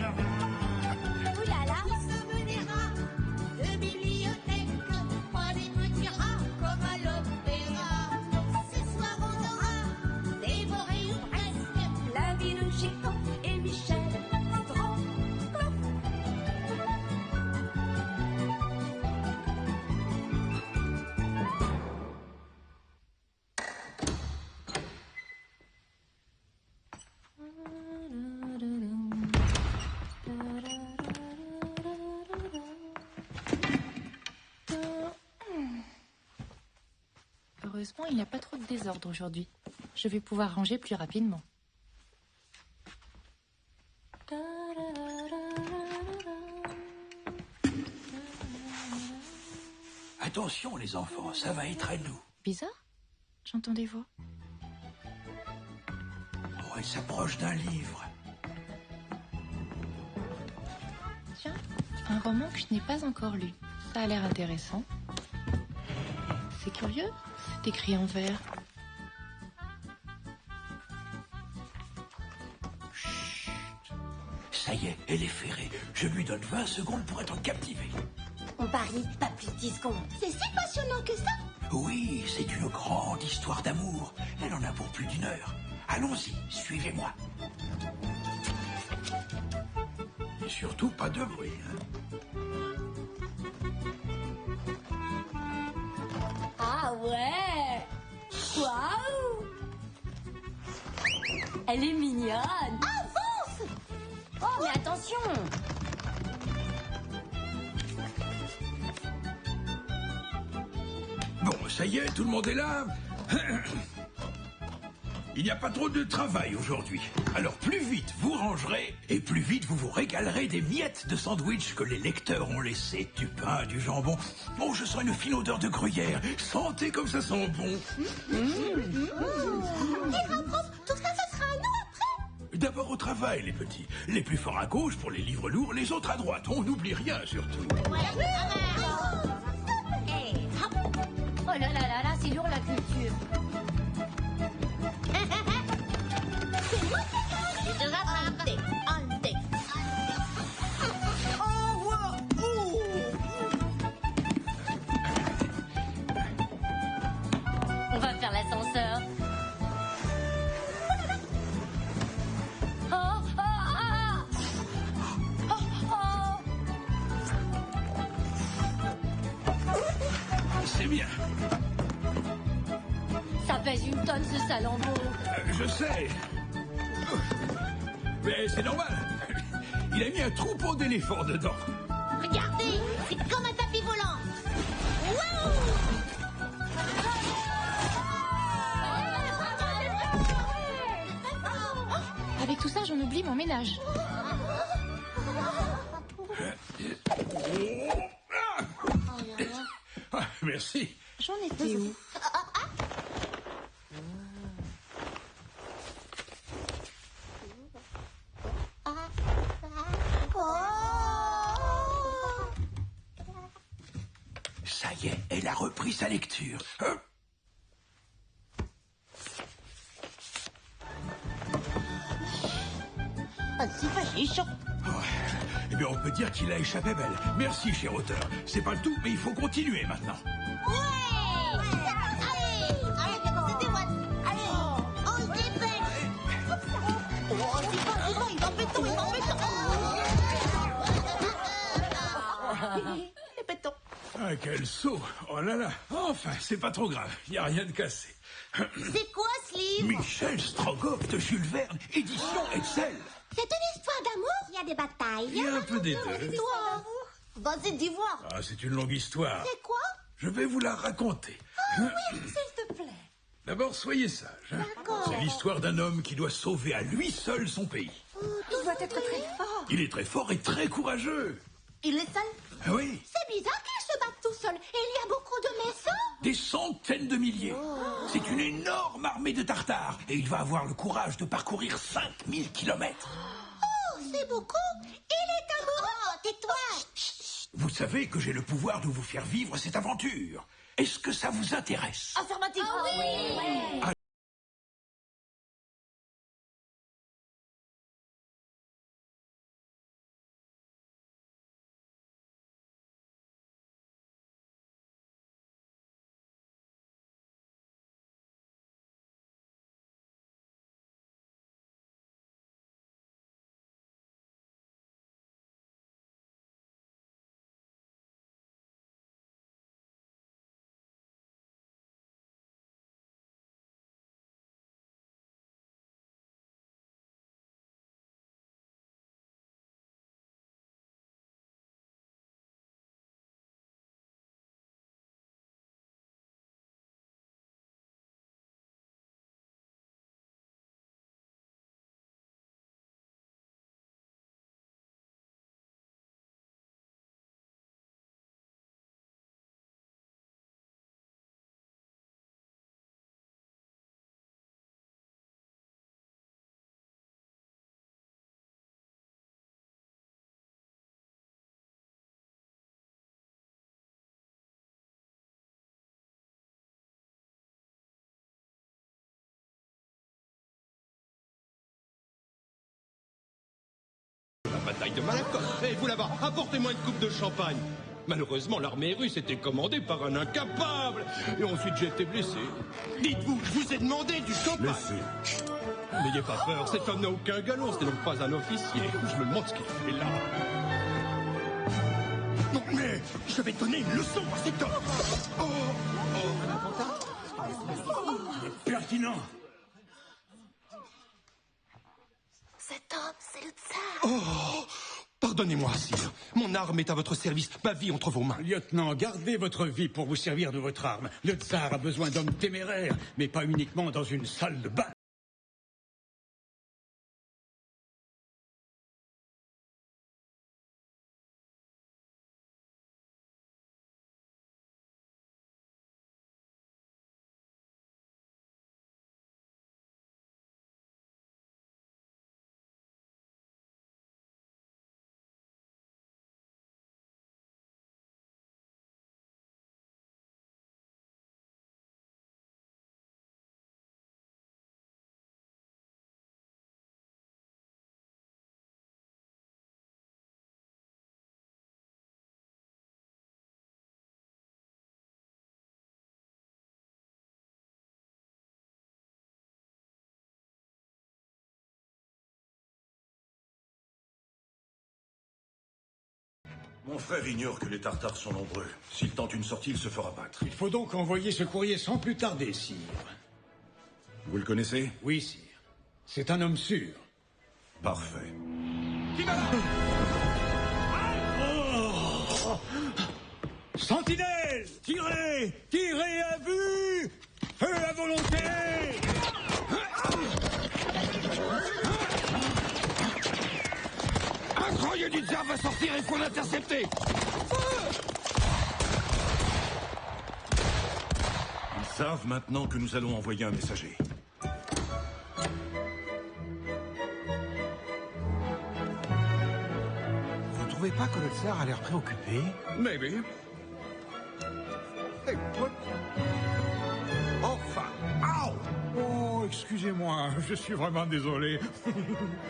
Ouh là là. Nous sommes des rats de bibliothèque, pas des petits rats comme à l'opéra. Ce soir on aura dévoré ou presque la vie de Chico et Michel Strogoff. Heureusement, il n'y a pas trop de désordre aujourd'hui. Je vais pouvoir ranger plus rapidement. Attention les enfants, ça va être à nous. Bizarre? J'entends des voix. Oh, elle s'approche d'un livre. Tiens, un roman que je n'ai pas encore lu. Ça a l'air intéressant. C'est curieux, c'est écrit en vert. Chut. Ça y est, elle est ferrée. Je lui donne 20 secondes pour être captivée. On parie, pas plus de 10 secondes. C'est si passionnant que ça. Oui, c'est une grande histoire d'amour. Elle en a pour plus d'1 heure. Allons-y, suivez-moi. Et surtout pas de bruit, hein. Ah ouais. Waouh. Elle est mignonne. Avance. Oh, mais attention. Bon, ça y est, tout le monde est là. Il n'y a pas trop de travail aujourd'hui. Alors plus vite vous rangerez, et plus vite vous vous régalerez des miettes de sandwich que les lecteurs ont laissées, du pain, du jambon. Oh, je sens une fine odeur de gruyère. Sentez comme ça sent bon. Tout ça, ça sera à nous après. D'abord au travail, les petits. Les plus forts à gauche pour les livres lourds, les autres à droite. On n'oublie rien, surtout. Oh là là là là, c'est lourd la culture. C'est moi qui gagne. Je te rattrape. Ante. On va faire l'ascenseur. Oh, oh, ah. Oh, oh. C'est bien. Ça pèse 1 tonne ce salambeau. Je sais. Mais c'est normal. Il a mis un troupeau d'éléphants dedans. Regardez, c'est comme un tapis volant. Waouh! Avec tout ça, j'en oublie mon ménage. Ah, merci. J'en étais où? Ça y est, elle a repris sa lecture. C'est chaud. Eh bien, on peut dire qu'il a échappé belle. Merci, cher auteur. C'est pas le tout, mais il faut continuer maintenant. Ouais! Allez! C'était moi! Allez! On se dépêche! Oh, c'est bon, il en béton, il en béton! Les bétons! Ah, quel saut! Oh là là! Enfin, c'est pas trop grave. Il n'y a rien de cassé. C'est quoi ce livre? Michel Strogoff de Jules Verne, édition Excel. C'est une histoire d'amour? Il y a des batailles. Il y a un peu des deux. Histoire d'amour? Vas-y, dis voir. Ah, c'est une longue histoire. C'est quoi? Je vais vous la raconter. Oui, s'il te plaît. D'abord, soyez sages. D'accord. C'est l'histoire d'un homme qui doit sauver à lui seul son pays. Il doit être très fort. Il est très fort et très courageux. Il est seul? Ah oui, C'est bizarre qu'il se batte tout seul. Et il y a beaucoup de maisons. des centaines de milliers. C'est une énorme armée de Tartares. Et il va avoir le courage de parcourir 5000 kilomètres. Oh, c'est beaucoup. Il est amoureux. Oh, tais-toi. Vous savez que j'ai le pouvoir de vous faire vivre cette aventure. Est-ce que ça vous intéresse? Affirmatif. Ah oui. de Malakoff. Et vous là-bas, apportez-moi une coupe de champagne. Malheureusement, l'armée russe était commandée par un incapable. Et ensuite, j'ai été blessé. Dites-vous, je vous ai demandé du champagne. Laissez. N'ayez pas peur, cet homme n'a aucun galon, ce n'est donc pas un officier. Je me demande ce qu'il fait là. Non, mais je vais donner une leçon à cet homme. Pertinent. Cet homme, c'est le tsar. Oh, pardonnez-moi, sire. Mon arme est à votre service, ma vie entre vos mains. Lieutenant, gardez votre vie pour vous servir de votre arme. Le tsar a besoin d'hommes téméraires, mais pas uniquement dans une salle de bain. Mon frère ignore que les Tartares sont nombreux. S'il tente une sortie, il se fera battre. Il faut donc envoyer ce courrier sans plus tarder, sire. Vous le connaissez? Oui, sire. C'est un homme sûr. Parfait. Oh! Sentinelle! Tirez! Tirez à vue! Feu à volonté! Un croyeux du tsar va sortir, il faut l'intercepter. Ils savent maintenant que nous allons envoyer un messager. Vous trouvez pas que le tsar a l'air préoccupé? Maybe. Hey, what? Enfin! Ow! Oh, excusez-moi, je suis vraiment désolé.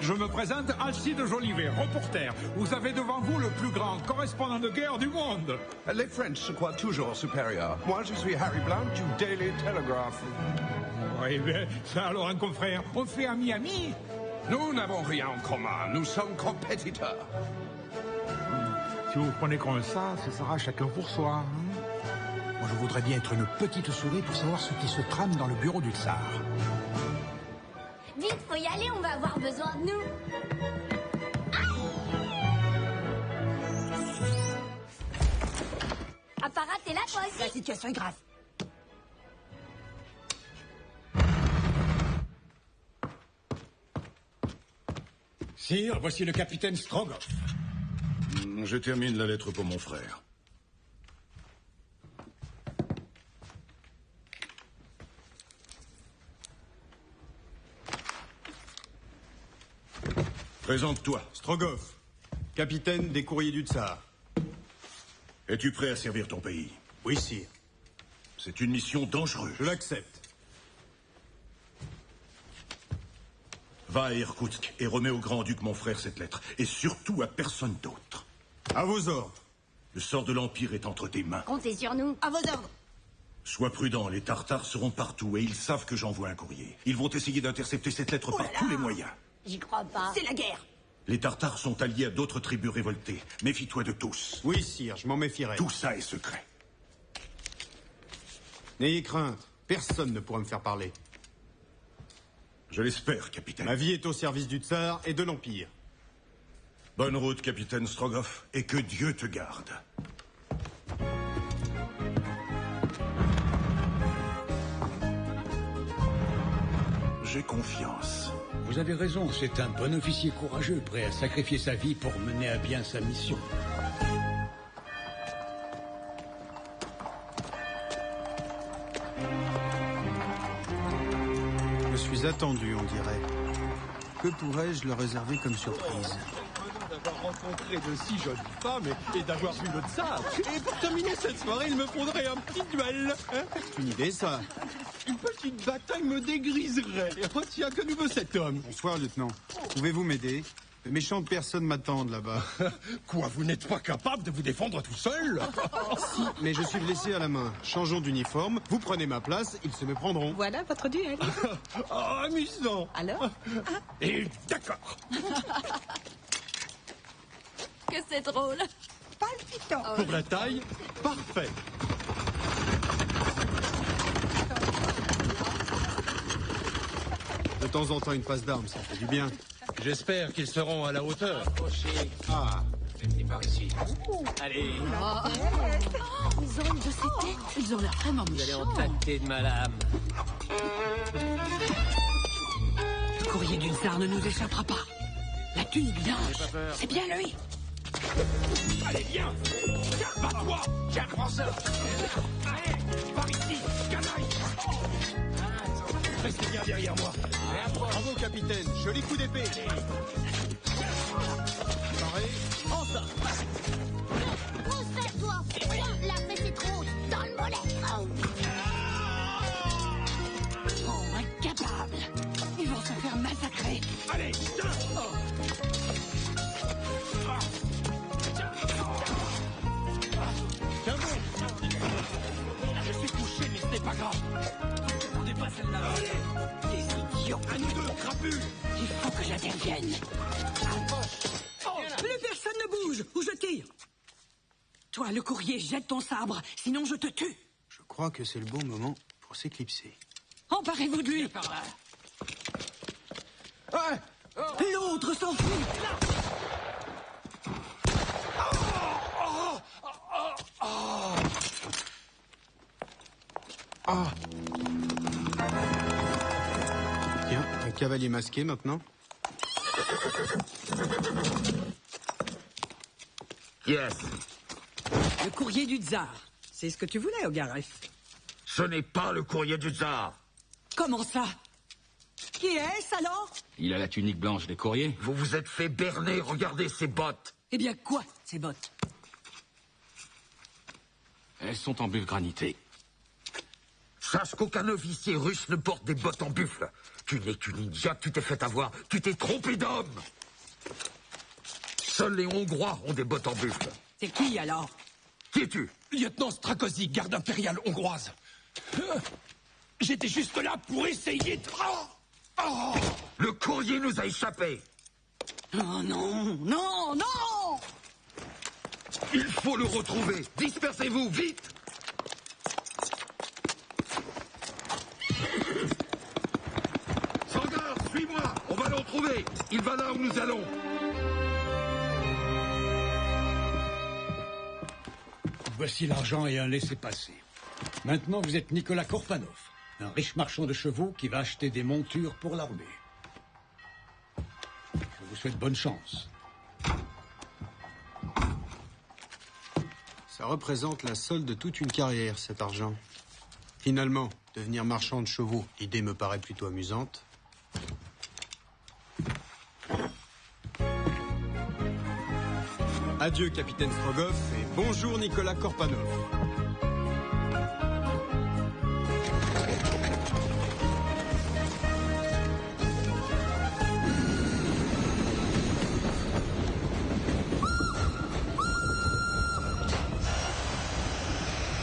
Je me présente Alcide Jolivet, reporter. Vous avez devant vous le plus grand correspondant de guerre du monde. Les French se croient toujours supérieurs. Moi, je suis Harry Blount du Daily Telegraph. Oui, bien, ça alors, un confrère, on fait ami-ami. Nous n'avons rien en commun. Nous sommes compétiteurs. Si vous prenez comme ça, ce sera chacun pour soi. Hein? Moi, je voudrais bien être une petite souris pour savoir ce qui se trame dans le bureau du tsar. Vite, faut y aller, on va avoir besoin de nous. Apparat, t'es là, toi aussi? La situation est grave. Sire, voici le capitaine Strogoff. Je termine la lettre pour mon frère. Présente-toi. Strogoff, capitaine des courriers du tsar. Es-tu prêt à servir ton pays? Oui, sire. C'est une mission dangereuse. Je l'accepte. Va à Irkoutsk et remets au grand-duc mon frère cette lettre. Et surtout à personne d'autre. À vos ordres. Le sort de l'Empire est entre tes mains. Comptez sur nous. À vos ordres. Sois prudent, les Tartares seront partout et ils savent que j'envoie un courrier. Ils vont essayer d'intercepter cette lettre Oh par là là. tous les moyens. J'y crois pas. C'est la guerre. Les Tartares sont alliés à d'autres tribus révoltées. Méfie-toi de tous. Oui, sire, je m'en méfierai. Tout ça est secret. N'ayez crainte, personne ne pourra me faire parler. Je l'espère, capitaine. Ma vie est au service du tsar et de l'Empire. Bonne route, capitaine Strogoff, et que Dieu te garde. J'ai confiance. Vous avez raison, c'est un bon officier courageux, prêt à sacrifier sa vie pour mener à bien sa mission. Je suis attendu, on dirait. Que pourrais-je leur réserver comme surprise? D'avoir rencontré de si jolies femmes et d'avoir vu le tsar. Et pour terminer cette soirée, il me faudrait un petit duel. Hein? C'est une idée, ça. Une petite bataille me dégriserait. Retiens, que nous veut cet homme? Bonsoir, lieutenant. Pouvez-vous m'aider? De méchantes personnes m'attendent là-bas. Quoi, vous n'êtes pas capable de vous défendre tout seul? Si, mais je suis blessé à la main. Changeons d'uniforme, vous prenez ma place, ils se méprendront. Voilà votre duel. Ah, amusant. Alors? Et d'accord. Que c'est drôle. Palpitant. Pour la taille, parfait. De temps en temps, une passe d'armes, ça fait du bien. J'espère qu'ils seront à la hauteur. Ah, Par ici. Allez. Ils ont une de ces têtes. Ils ont l'air vraiment Vous allez méchants. en tâter de ma lame. Le courrier du tsar ne nous échappera pas. La tunique blanche, c'est bien lui. Allez, viens. Tiens, bats-toi. Tiens, prends ça. Allez, par ici, canaille. Restez bien derrière moi. bravo, capitaine. Joli coup d'épée. Pareil. Prends ça. Transfère-toi. La fesse est trop haute. Dans le mollet. Oh, incapable. Ils vont se faire massacrer. Allez, tiens. Tiens bon. Je suis touché, mais ce n'est pas grave. Attendez pas celle-là. Des idiots. À nous deux, crapule. Il faut que j'intervienne. Plus personne ne bouge ou je tire. Toi, le courrier, jette ton sabre, sinon je te tue. Je crois que c'est le bon moment pour s'éclipser. Emparez-vous de lui. L'autre s'enfuit. Tiens, un cavalier masqué maintenant. Yes. Le courrier du tsar. C'est ce que tu voulais, Ogaref. Ce n'est pas le courrier du tsar. Comment ça? Qui est-ce alors? Il a la tunique blanche des courriers. Vous vous êtes fait berner, regardez ses bottes. Eh bien, quoi, ces bottes? Elles sont en buff granité. Sache qu'aucun officier russe ne porte des bottes en buffle. Tu n'es qu'une idiote, tu t'es fait avoir, tu t'es trompé d'homme. Seuls les Hongrois ont des bottes en buffle. C'est qui alors? Qui es-tu? Lieutenant Strakozy, garde impériale hongroise. J'étais juste là pour essayer de... Le courrier nous a échappé. Oh non, non, non! Il faut le retrouver. Dispersez-vous, vite. Sangard, suis-moi. On va le retrouver. Il va là où nous allons. Voici l'argent et un laissez-passer. Maintenant, vous êtes Nicolas Korpanov, un riche marchand de chevaux qui va acheter des montures pour l'armée. Je vous souhaite bonne chance. Ça représente la solde de toute une carrière, cet argent. Finalement, devenir marchand de chevaux, l'idée me paraît plutôt amusante. Adieu, capitaine Strogoff, et bonjour, Nicolas Korpanov.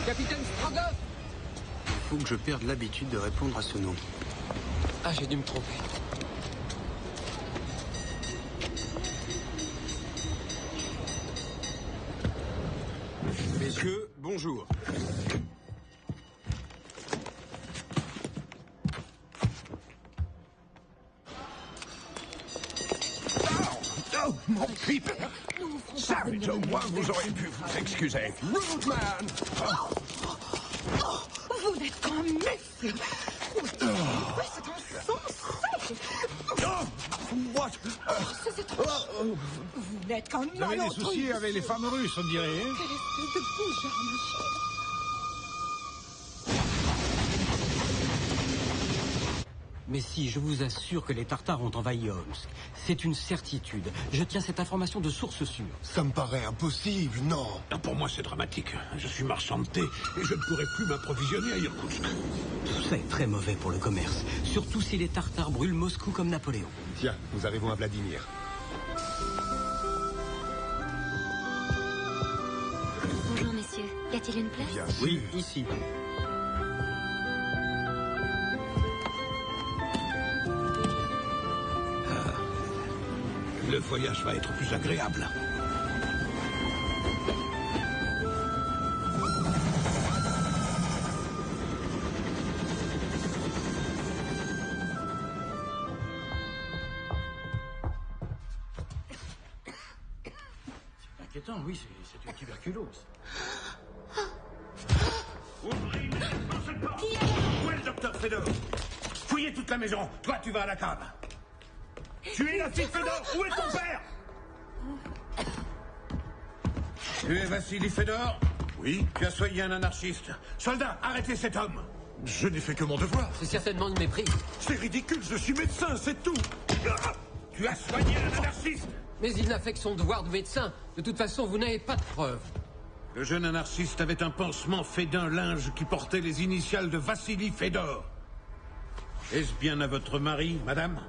Capitaine Strogoff! Faut que je perde l'habitude de répondre à ce nom. Ah, j'ai dû me tromper. Messieurs, bonjour. Oh, mon pipe. Savage, au moins vous auriez pu vous excuser. Rude man! Vous n'êtes qu'un mufle! C'est insensé! What? Vous n'êtes qu'un Vous avez des malotru! soucis avec les femmes russes, on dirait, hein? Quelle espèce de bougard, Michel! Mais si, je vous assure que les Tartares ont envahi Omsk. C'est une certitude. Je tiens cette information de source sûre. Ça me paraît impossible, non? Ah, pour moi, c'est dramatique. Je suis marchand de thé et je ne pourrai plus m'approvisionner à Irkoutsk. Tout ça est très mauvais pour le commerce. Surtout si les Tartares brûlent Moscou comme Napoléon. Tiens, nous arrivons à Vladimir. a-t-il une place? Bien sûr. Oui, ici. Le voyage va être plus agréable. C'est inquiétant, oui, c'est une tuberculose. Ouvrez immédiatement cette porte. Où est le docteur Fedor? Fouillez toute la maison. Toi, tu vas à la cave. Tu es la fille Fedor. Où est ton père? Tu es Vassili Fedor? Oui. Tu as soigné un anarchiste. Soldat, arrêtez cet homme. Je n'ai fait que mon devoir. C'est certainement une méprise. C'est ridicule, je suis médecin, c'est tout. Tu as soigné un anarchiste. Mais il n'a fait que son devoir de médecin. De toute façon, vous n'avez pas de preuves. Le jeune anarchiste avait un pansement fait d'un linge qui portait les initiales de Vassili Fedor. Est-ce bien à votre mari, madame?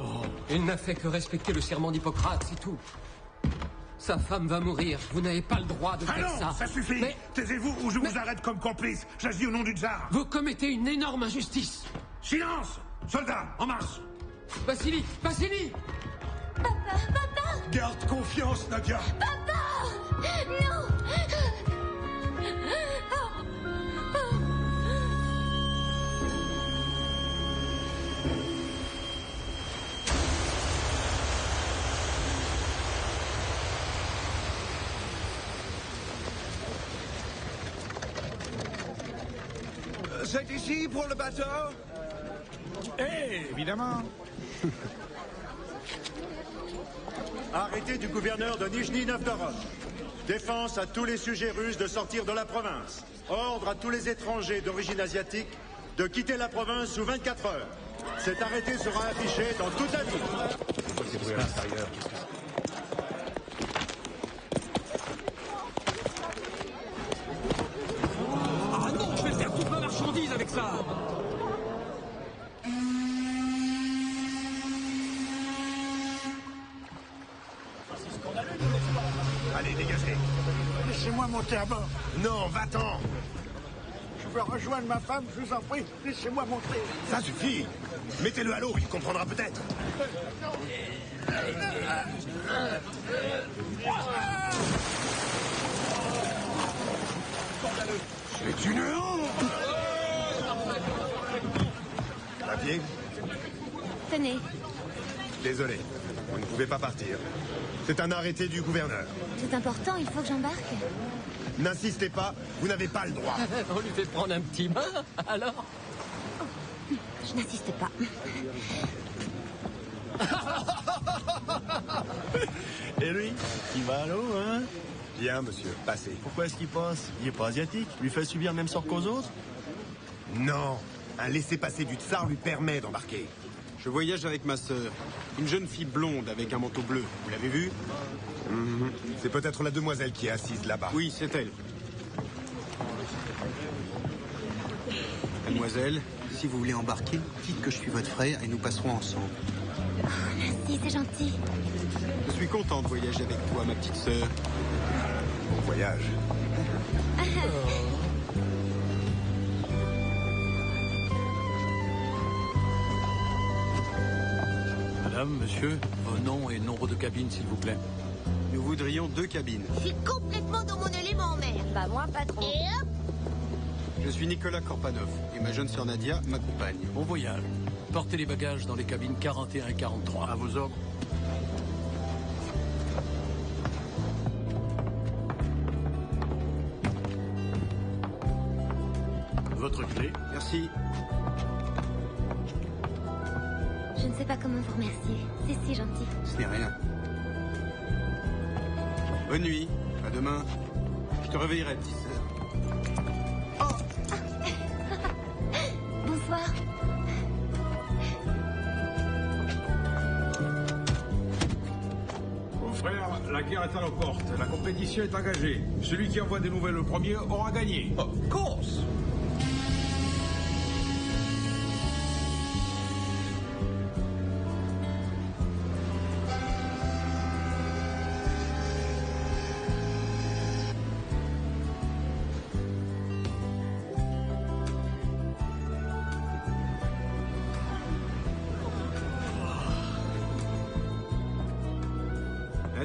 Oh, il n'a fait que respecter le serment d'Hippocrate, c'est tout. Sa femme va mourir. Vous n'avez pas le droit de faire non, ça suffit. Mais... Taisez-vous ou je vous arrête comme complice. J'agis au nom du tsar. Vous commettez une énorme injustice. Silence! Soldats, en marche! Vassili! Vassili! Papa! Papa! Garde confiance, Nadia. Papa! Non! C'est ici pour le bateau? Eh, évidemment. Arrêté du gouverneur de Nijni Novgorod. Défense à tous les sujets russes de sortir de la province. Ordre à tous les étrangers d'origine asiatique de quitter la province sous 24 heures. Cet arrêté sera affiché dans toute la ville. Ah non, je vais faire toute ma marchandise avec ça. Allez, dégagez. Laissez-moi monter à bord. Non, va-t'en. Je veux rejoindre ma femme, je vous en prie. Laissez-moi monter. Ça suffit. Mettez-le à l'eau, il comprendra peut-être. C'est une honte. Papier? Tenez, Désolé, vous ne pouvez pas partir. C'est un arrêté du gouverneur. c'est important, il faut que j'embarque. N'insistez pas, vous n'avez pas le droit. On lui fait prendre un petit bain, alors? Je n'insiste pas. Et lui, il va à l'eau, hein? Bien, monsieur, passez. Pourquoi est-ce qu'il passe? Il est pas asiatique? Lui fait subir le même sort qu'aux autres? Non, un laissez-passer du tsar lui permet d'embarquer. Je voyage avec ma sœur. Une jeune fille blonde avec un manteau bleu. Vous l'avez vue? C'est peut-être la demoiselle qui est assise là-bas. Oui, c'est elle. Mademoiselle, si vous voulez embarquer, dites que je suis votre frère et nous passerons ensemble. Oh, merci, c'est gentil. Je suis content de voyager avec toi, ma petite sœur. Bon voyage. Madame, monsieur, vos noms et nombre de cabines, s'il vous plaît. Nous voudrions 2 cabines. Je suis complètement dans mon élément, mère. Bah moi, pas trop. Et hop, Je suis Nicolas Korpanov et ma jeune sœur Nadia m'accompagne. Bon voyage. Portez les bagages dans les cabines 41 et 43. À vos ordres. Votre clé. Merci. Je ne sais pas comment vous remercier. C'est si gentil. Ce n'est rien. Bonne nuit. À demain. Je te réveillerai, petite sœur. Bonsoir. Mon frère, la guerre est à nos portes. La compétition est engagée. Celui qui envoie des nouvelles le premier aura gagné. Of course.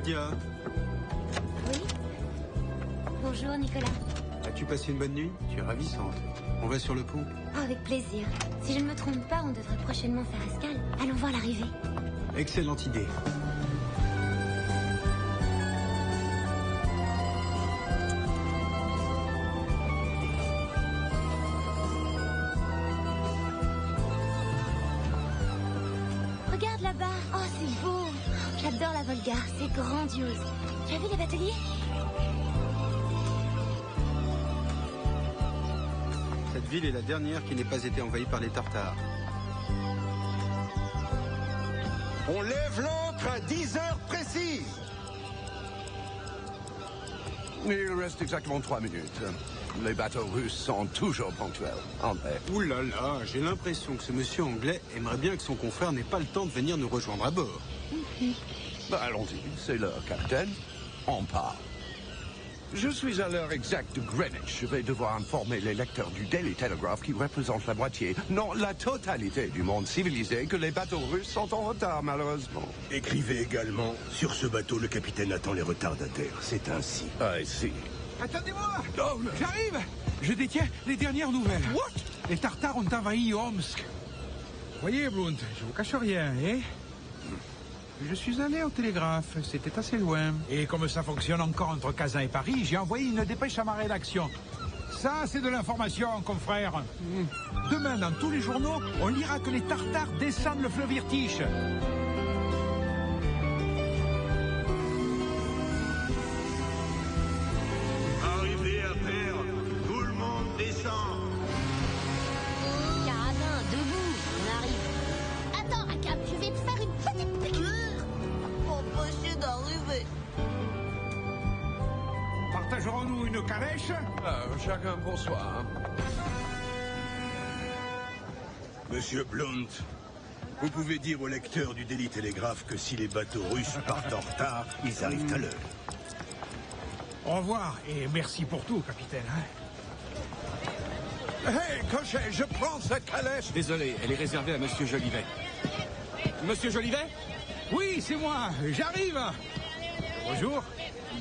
Nadia, Oui. Bonjour, Nicolas. as-tu passé une bonne nuit? Tu es ravissante. On va sur le pont? Oh, avec plaisir. Si je ne me trompe pas, on devrait prochainement faire escale. Allons voir l'arrivée. Excellente idée. Regarde là-bas. Oh, c'est beau. J'adore la Volga. C'est grandiose. Tu as vu les bateliers? Cette ville est la dernière qui n'ait pas été envahie par les Tartares. On lève l'ancre à 10 heures précises. Il reste exactement 3 minutes. Les bateaux russes sont toujours ponctuels. André. Ouh là là, j'ai l'impression que ce monsieur anglais aimerait bien que son confrère n'ait pas le temps de venir nous rejoindre à bord. Bah, allons-y, c'est l'heure, capitaine. On part. Je suis à l'heure exacte de Greenwich. Je vais devoir informer les lecteurs du Daily Telegraph qui représentent la moitié, non, la totalité du monde civilisé que les bateaux russes sont en retard, malheureusement. Écrivez également, sur ce bateau, le capitaine attend les retardataires. C'est ainsi. Ah, si. Attendez-moi! J'arrive! Je détiens les dernières nouvelles. What? Les Tartares ont envahi Omsk. Voyez, Blount, je vous cache rien, hein? Je suis allé au télégraphe, c'était assez loin. Et comme ça fonctionne encore entre Kazan et Paris, j'ai envoyé une dépêche à ma rédaction. Ça, c'est de l'information, confrère. Demain, dans tous les journaux, on lira que les Tartares descendent le fleuve Irtiche. Arrivez à terre, tout le monde descend. Carabin, debout, on arrive. Attends, Rakam, je vais te faire une petite piqûre. Empêcher d'arriver. Partagerons-nous une calèche? Chacun pour soi. Hein. Monsieur Blount, vous pouvez dire aux lecteurs du Daily Telegraph que si les bateaux russes partent en retard, ils arrivent à l'heure. Au revoir et merci pour tout, capitaine. Hé, Cochet, je prends cette calèche. Désolé, elle est réservée à Monsieur Jolivet. Monsieur Jolivet? Oui, c'est moi, j'arrive. Bonjour.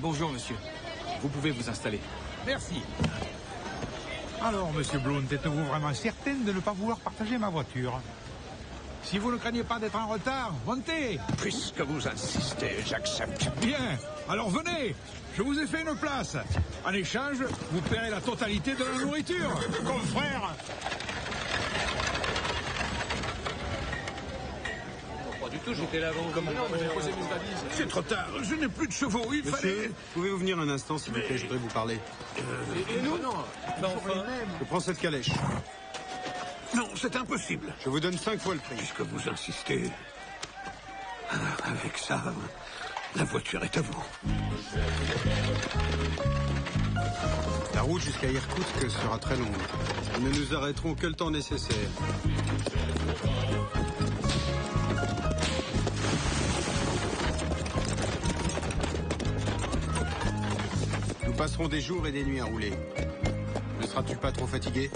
Bonjour, monsieur. Vous pouvez vous installer. Merci. Alors, monsieur Blount, êtes-vous vraiment certaine de ne pas vouloir partager ma voiture? Si vous ne craignez pas d'être en retard, montez. Puisque vous insistez, j'accepte. Bien, alors venez. Je vous ai fait une place. En échange, vous paierez la totalité de la nourriture. Confrère. Pas du tout, j'étais là avant. Comment j'ai posé mes valises. C'est trop tard, je n'ai plus de chevaux, il fallait... Monsieur, pouvez-vous venir un instant, s'il vous plaît? Je voudrais vous parler. Et nous? Non, enfin... Je prends cette calèche. Non, c'est impossible. Je vous donne 5 fois le prix. Puisque vous insistez... Avec ça, la voiture est à vous. La route jusqu'à Irkoutsk sera très longue. Nous ne nous arrêterons que le temps nécessaire. Nous passerons des jours et des nuits à rouler. Ne seras-tu pas trop fatigué?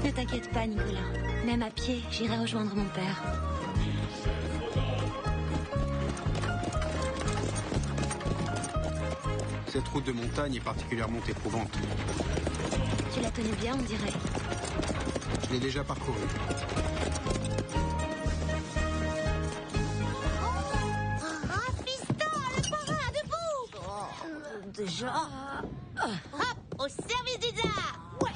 Ne t'inquiète pas, Nicolas. Même à pied, j'irai rejoindre mon père. Cette route de montagne est particulièrement éprouvante. Tu la connais bien, on dirait. Je l'ai déjà parcourue. Un fiston, le parrain, debout. Déjà. Hop, au service du tsar. Ouais.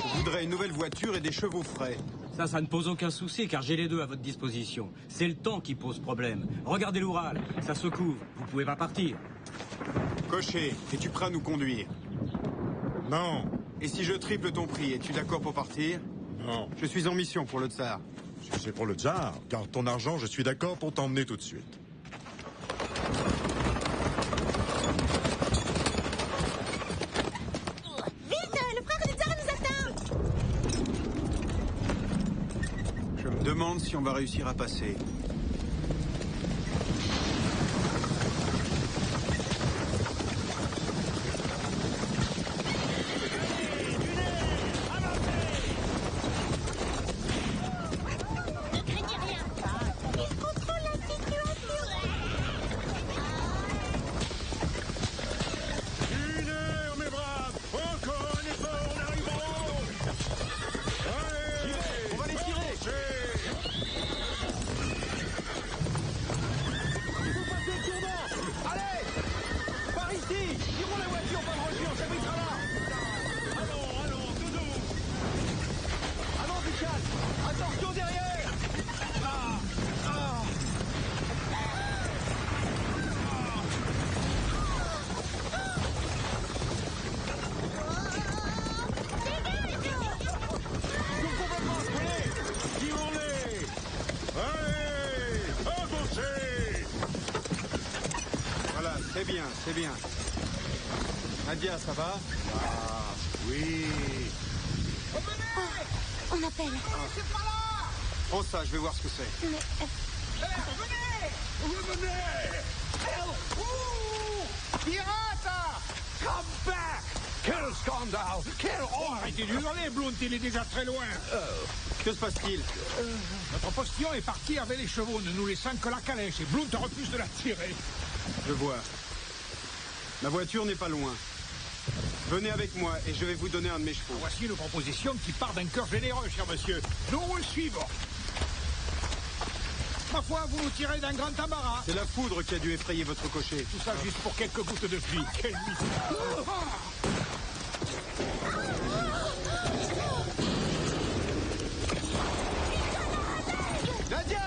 Je voudrais une nouvelle voiture et des chevaux frais. Ça ne pose aucun souci, car j'ai les deux à votre disposition. C'est le temps qui pose problème. Regardez l'Oural, ça se couvre. Vous pouvez pas partir. Cocher, es-tu prêt à nous conduire? Non. Et si je triple ton prix, es-tu d'accord pour partir? Non. Je suis en mission pour le tsar. Si c'est pour le tsar, garde ton argent, je suis d'accord pour t'emmener tout de suite. Vite, le frère du tsar nous attend. Je me demande si on va réussir à passer. Ne craignez rien. Il contrôle la situation. bien, c'est bien. Nadia, ça va? Ah, oui. On appelle. Prends ça, je vais voir ce que c'est. Mais... Revenez! Pirata! Come back! Quel scandale! Quel honte! Arrêtez de hurler, Blount, il est déjà très loin. Que se passe-t-il? Notre postillon est parti avec les chevaux, ne nous laissant que la calèche, et Blount refuse de la tirer. Je vois. Ma voiture n'est pas loin. Venez avec moi et je vais vous donner un de mes chevaux. Voici une proposition qui part d'un cœur généreux, cher monsieur. Nous le suivons. Ma foi, vous nous tirez d'un grand embarras. C'est la foudre qui a dû effrayer votre cocher. Tout ça juste pour quelques gouttes de pluie. Quel mystère. Nadia!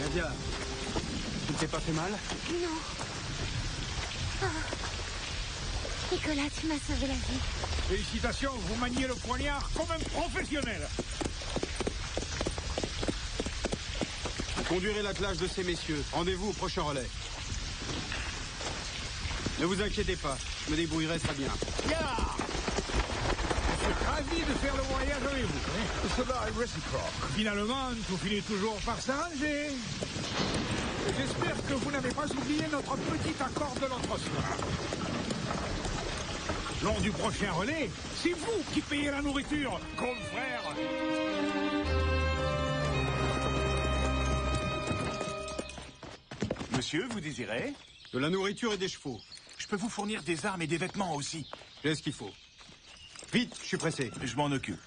Nadia, tu ne t'es pas fait mal? Non. Oh. Nicolas, tu m'as sauvé la vie. Félicitations, vous maniez le poignard comme un professionnel. Conduirez l'attelage de ces messieurs. Rendez-vous au prochain relais. Ne vous inquiétez pas, je me débrouillerai très bien. Yeah! Je suis ravi de faire le voyage avec vous. Hein? Cela est réciproque. Finalement, tout finit toujours par s'arranger. J'espère que vous n'avez pas oublié notre petit accord de l'autre soir. Lors du prochain relais, c'est vous qui payez la nourriture, confrère. Monsieur, vous désirez? De la nourriture et des chevaux. Je peux vous fournir des armes et des vêtements aussi. J'ai ce qu'il faut. Vite, je suis pressé. Je m'en occupe.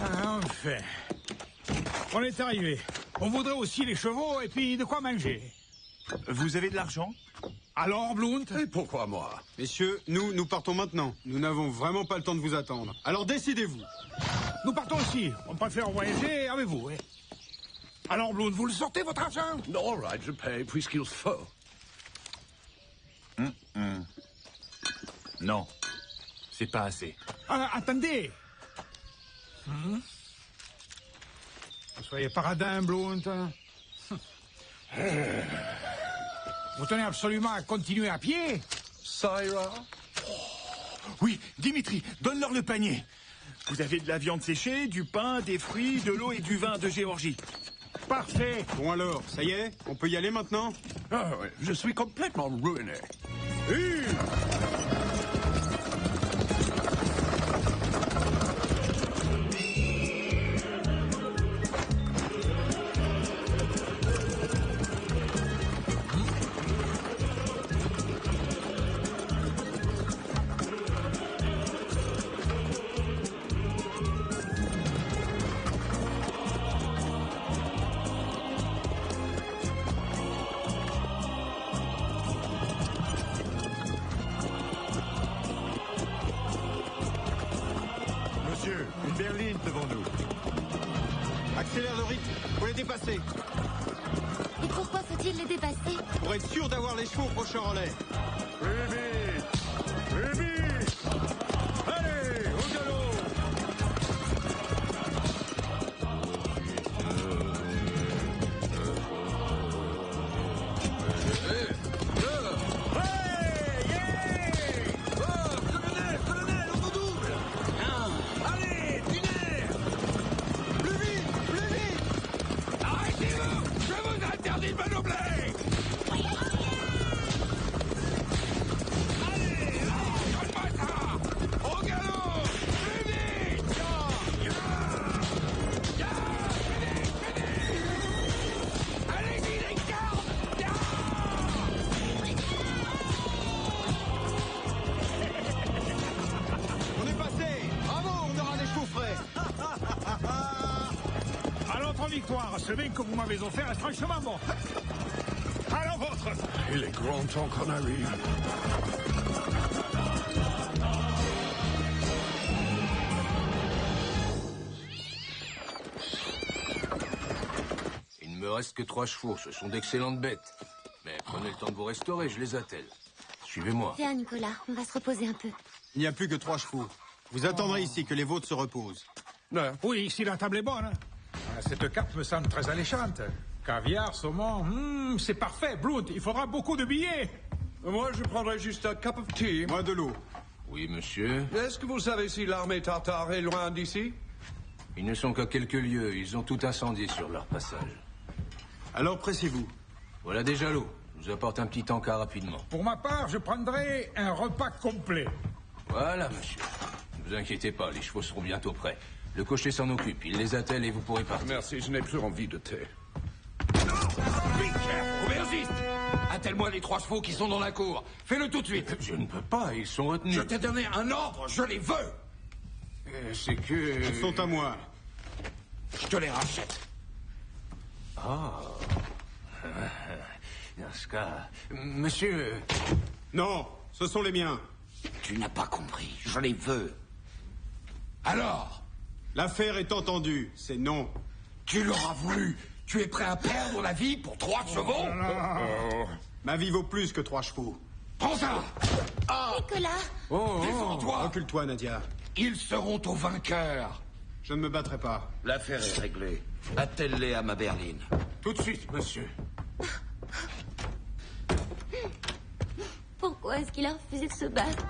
Ah, enfin. On est arrivé. On voudrait aussi les chevaux et puis de quoi manger. Vous avez de l'argent? Alors, Blount? Et pourquoi moi? Messieurs, nous partons maintenant. Nous n'avons vraiment pas le temps de vous attendre. Alors décidez-vous. Nous partons aussi. On préfère voyager avec vous. Hein. Alors, Blount, vous le sortez, votre argent? All right, je paye puisqu'il faut. Non, c'est pas assez. Attendez. Vous soyez paradin, Blount. Vous tenez absolument à continuer à pied? Syra? Oui, Dimitri, donne-leur le panier. Vous avez de la viande séchée, du pain, des fruits, de l'eau et du vin de Géorgie. Parfait. Bon alors, ça y est, on peut y aller maintenant? Ah ouais, je suis complètement ruiné. Monsieur, une berline devant nous. Accélère le rythme, faut les dépasser. Et pourquoi faut-il les dépasser? Pour être sûr d'avoir les chevaux au prochain relais. Plus vite! Plus vite! Allez, au galop! Allez, tunnel! Plus vite! Plus vite! Arrêtez-vous! Je vous interdis de meubler! Allez, donne-moi ça! Au galop! Plus vite! Allez-y, les gardes! On est passé. Bravo, on aura des chevaux frais. À notre victoire, ce vin que vous m'avez offert est franchement bon. À la vôtre! Il est grand temps qu'on arrive. me reste que 3 chevaux. Ce sont d'excellentes bêtes. Mais prenez le temps de vous restaurer, je les attelle. Suivez-moi. Viens, Nicolas, on va se reposer un peu. Il n'y a plus que 3 chevaux. Vous attendrez ici que les vôtres se reposent. Oui, ici la table est bonne. Hein. Cette carte me semble très alléchante. Caviar, saumon, c'est parfait. Blount, il faudra beaucoup de billets. Moi, je prendrais juste un cup of tea. Moi, de l'eau. Oui, monsieur. Est-ce que vous savez si l'armée tartare est loin d'ici? Ils ne sont qu'à quelques lieues. Ils ont tout incendié sur leur passage. Alors, pressez-vous. Voilà déjà l'eau. Je vous apporte un petit encas rapidement. Pour ma part, je prendrai un repas complet. Voilà, monsieur. Ne vous inquiétez pas, les chevaux seront bientôt prêts. Le cocher s'en occupe. Il les attelle et vous pourrez partir. Merci, je n'ai plus envie de thé. Vite, chef, aubergiste! Attelle-moi les 3 chevaux qui sont dans la cour. Fais-le tout de suite. Je ne peux pas, ils sont retenus. Je t'ai donné un ordre, je les veux! C'est que... Ils sont à moi. Je te les rachète. Ah. Dans ce cas... Monsieur... Non, ce sont les miens. Tu n'as pas compris, je les veux. Alors? L'affaire est entendue, c'est non. Tu l'auras voulu. Tu es prêt à perdre la vie pour 3 chevaux? Ma vie vaut plus que 3 chevaux. Prends ça! Nicolas! Défends-toi! Recule-toi, Nadia. Ils seront aux vainqueurs. Je ne me battrai pas. L'affaire est réglée. Attelle-les à ma berline. Tout de suite, monsieur. Pourquoi est-ce qu'il a refusé de se battre?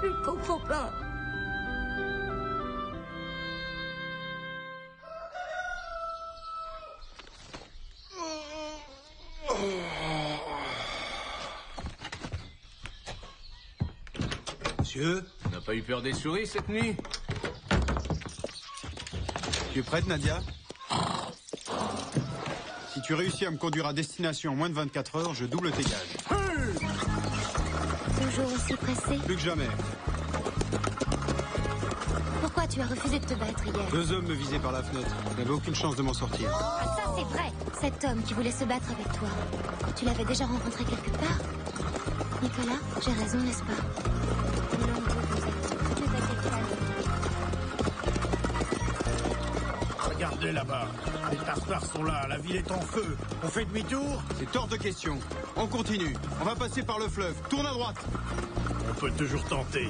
Je ne comprends pas. Monsieur? Tu n'as pas eu peur des souris cette nuit? Tu es prête, Nadia? Si tu réussis à me conduire à destination en moins de 24 heures, je double tes gages. Toujours aussi pressé? Plus que jamais. Pourquoi tu as refusé de te battre hier? 2 hommes me visaient par la fenêtre. Je n'avais aucune chance de m'en sortir. Ah, ça c'est vrai! Cet homme qui voulait se battre avec toi, tu l'avais déjà rencontré quelque part? Nicolas, j'ai raison, n'est-ce pas? L'homme que vous êtes, ne t'inquiète pas. Regardez là-bas. Les Tartares sont là, la ville est en feu. On fait demi-tour? C'est hors de question. On continue. On va passer par le fleuve. Tourne à droite. On peut toujours tenter.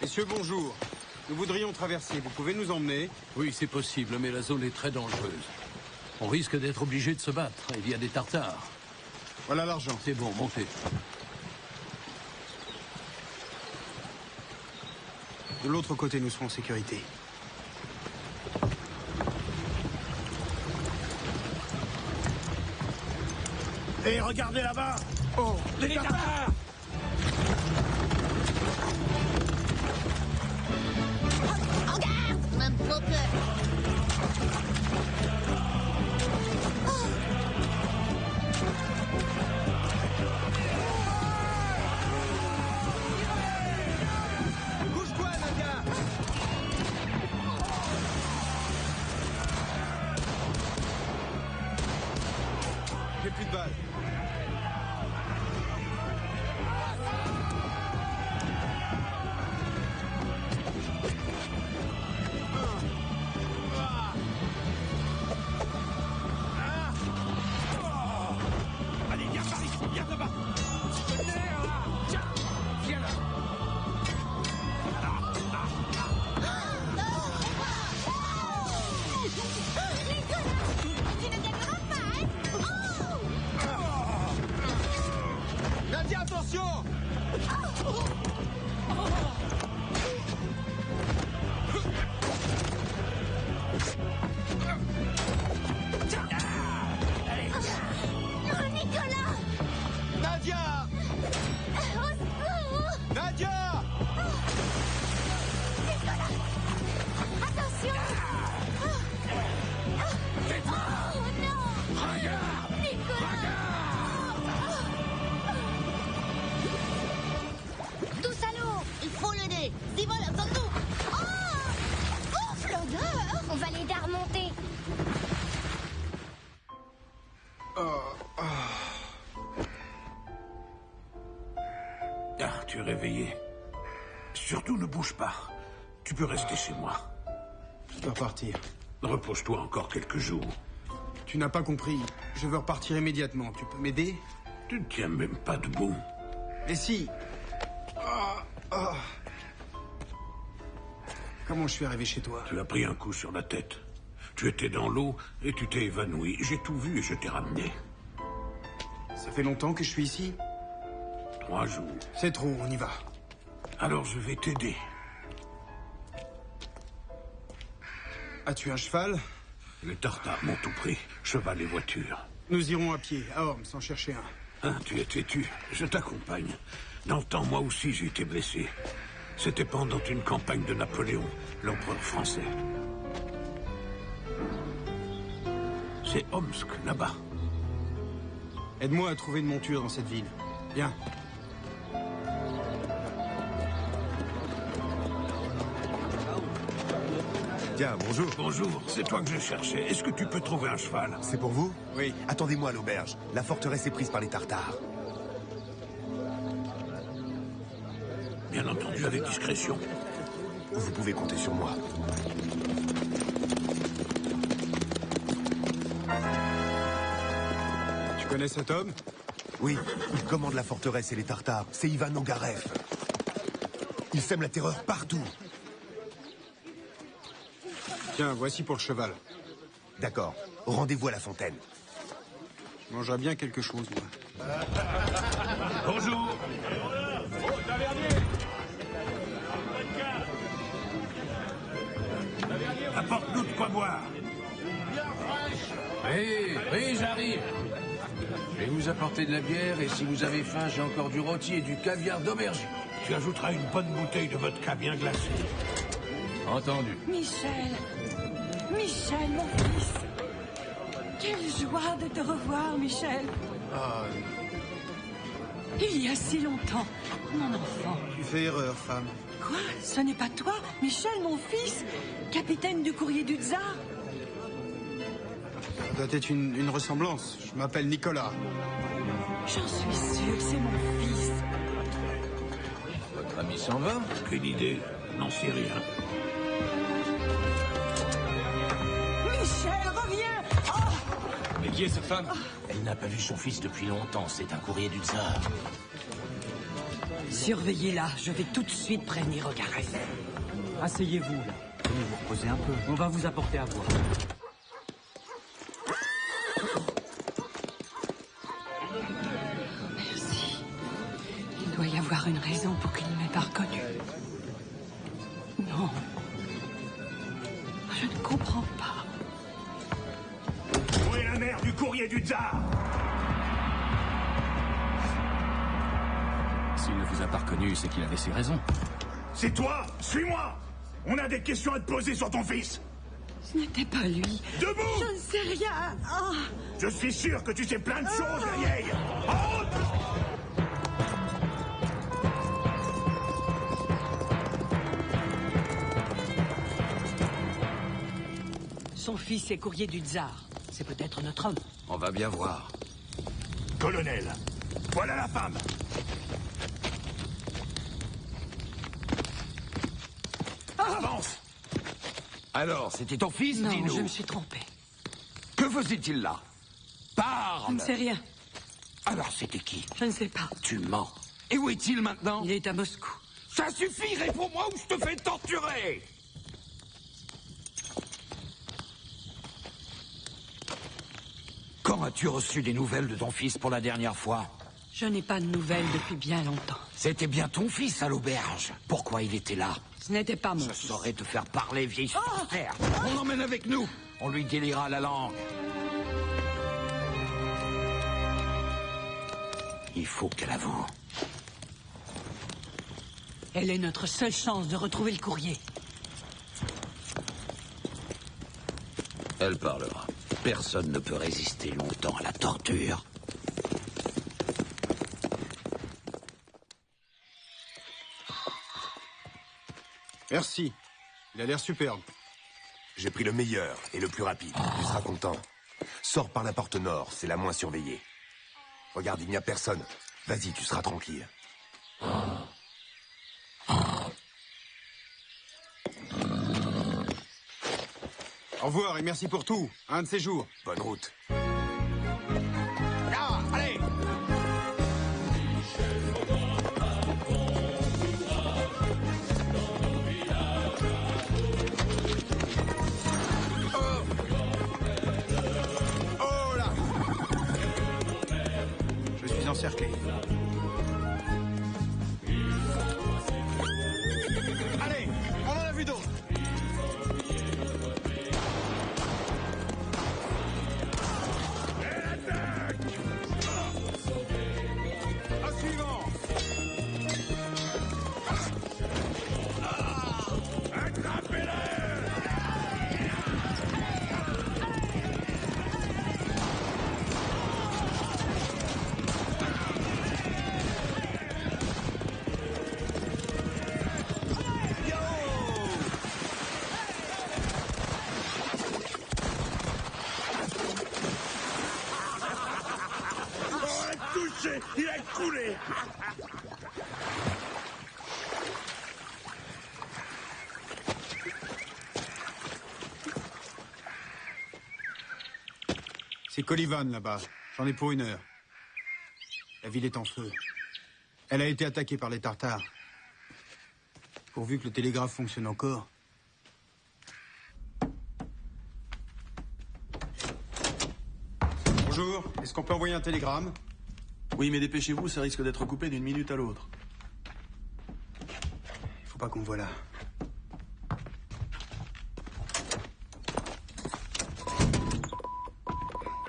Messieurs, bonjour. Nous voudrions traverser. Vous pouvez nous emmener? Oui, c'est possible, mais la zone est très dangereuse. On risque d'être obligé de se battre. Il y a des Tartares. Voilà l'argent. C'est bon, montez. De l'autre côté, nous serons en sécurité. Et regardez là-bas! Oh, les Tartares! En garde, même Poker. Bouge-toi, Nadia! J'ai plus de balles. payer. Surtout ne bouge pas. Tu peux rester chez moi. Je dois partir. Repose-toi encore quelques jours. Tu n'as pas compris. Je veux repartir immédiatement. Tu peux m'aider? Tu ne tiens même pas debout. Mais si. Comment je suis arrivé chez toi? Tu as pris un coup sur la tête. Tu étais dans l'eau et tu t'es évanoui. J'ai tout vu et je t'ai ramené. Ça fait longtemps que je suis ici? 3 jours. C'est trop, on y va. Alors je vais t'aider. As-tu un cheval? Les Tartares m'ont tout pris. Cheval et voiture. Nous irons à pied, à Orme, sans chercher un. Hein, tu es têtu. Je t'accompagne. Dans le temps, moi aussi, j'ai été blessé. C'était pendant une campagne de Napoléon, l'empereur français. C'est Omsk, là-bas. Aide-moi à trouver une monture dans cette ville. Viens. Tiens, bonjour. Bonjour, c'est toi que je cherchais. Est-ce que tu peux trouver un cheval? C'est pour vous? Oui. Attendez-moi à l'auberge. La forteresse est prise par les Tartares. Bien entendu, avec discrétion. Vous pouvez compter sur moi. Tu connais cet homme? Oui, il commande la forteresse et les Tartares. C'est Ivan Ongarev. Il sème la terreur partout. Tiens, voici pour le cheval. D'accord. Rendez-vous à la fontaine. Je mangerai bien quelque chose, moi. Bonjour. Apporte-nous de quoi boire. Oui, j'arrive. Je vais vous apporter de la bière et si vous avez faim, j'ai encore du rôti et du caviar d'aubergine. Tu ajouteras une bonne bouteille de vodka bien glacée. Entendu. Michel, Michel, mon fils. Quelle joie de te revoir, Michel. Il y a si longtemps, mon enfant. Tu fais erreur, femme. Quoi? Ce n'est pas toi, Michel, mon fils, capitaine du courrier du tsar? Ça doit être une ressemblance. Je m'appelle Nicolas. J'en suis sûre, c'est mon fils. Votre ami s'en va? Quelle idée? N'en sais rien. Michel, reviens! Oh! Mais qui est cette femme? Elle n'a pas vu son fils depuis longtemps. C'est un courrier du tsar. Surveillez-la, je vais tout de suite prévenir Ongarev. Asseyez-vous, là. Venez vous reposer un peu. On va vous apporter à boire. Merci. Il doit y avoir une raison pour qu'il ne m'ait pas reconnu. Non. Je ne comprends pas. Où est la mère du courrier du tsar? S'il ne vous a pas reconnu, c'est qu'il avait ses raisons. C'est toi? Suis-moi! On a des questions à te poser sur ton fils. Ce n'était pas lui. Debout! Je ne sais rien. Ah. Je suis sûr que tu sais plein de choses, la vieille. En route! Son fils est courrier du tsar. C'est peut-être notre homme. On va bien voir. Colonel, voilà la femme. Avance! Alors, c'était ton fils, Non, dis-nous. je me suis trompé. Que faisait-il là? Je Parle! ne sais rien. Alors, c'était qui? Je ne sais pas. Tu mens. Et où est-il maintenant? Il est à Moscou. Ça suffit, réponds-moi ou je te fais torturer! Quand as-tu reçu des nouvelles de ton fils pour la dernière fois? Je n'ai pas de nouvelles depuis bien longtemps. C'était bien ton fils à l'auberge. Pourquoi il était là? Ce n'était pas mon Je fils. saurais te faire parler, vieille sorcière. On l'emmène avec nous. On lui déliera la langue. Il faut qu'elle avoue. Elle est notre seule chance de retrouver le courrier. Elle parlera. Personne ne peut résister longtemps à la torture. Merci. Il a l'air superbe. J'ai pris le meilleur et le plus rapide. Tu seras content. Sors par la porte nord, c'est la moins surveillée. Regarde, il n'y a personne. Vas-y, tu seras tranquille. Au revoir et merci pour tout. Un de ces jours. Bonne route. Ah, allez! Oh là! Je suis encerclé. Allez, on en a vu d'autres. Un suivant. Touché, il a coulé. C'est Colivan là-bas. J'en ai pour 1 heure. La ville est en feu. Elle a été attaquée par les Tartares. Pourvu que le télégraphe fonctionne encore. Bonjour, est-ce qu'on peut envoyer un télégramme? Oui, mais dépêchez-vous, ça risque d'être coupé d'une minute à l'autre. Faut pas qu'on me voie là.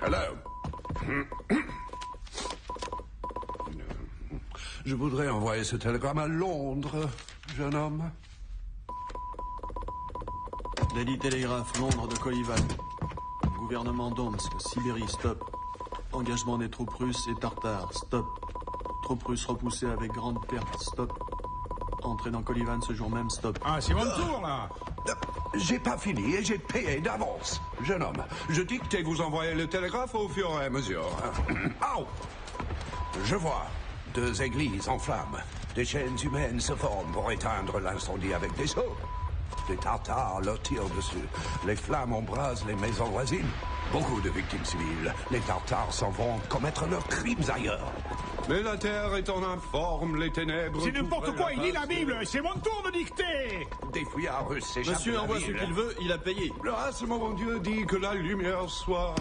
Hello. Je voudrais envoyer ce télégramme à Londres, jeune homme. Daily Telegraph, Londres de Colivan. Gouvernement d'Omsk, Sibérie, stop. Engagement des troupes russes et tartares, stop. Troupes russes repoussées avec grande perte, stop. Entrée dans Colivan ce jour même, stop. Ah, c'est mon tour, là. J'ai pas fini et j'ai payé d'avance. Jeune homme, je dicte et vous envoyez le télégraphe au fur et à mesure. Au! Je vois 2 églises en flammes. Des chaînes humaines se forment pour éteindre l'incendie avec des seaux. Les Tartares leur tirent dessus. Les flammes embrasent les maisons voisines. Beaucoup de victimes civiles. Les Tartares s'en vont commettre leurs crimes ailleurs. Mais la terre étant informe, les ténèbres... C'est n'importe quoi, il lit la Bible. C'est mon tour de dicter. Des fuyards russes s'échappent. Monsieur envoie ce qu'il veut, il a payé. Grâce, mon Dieu, dit que la lumière soit...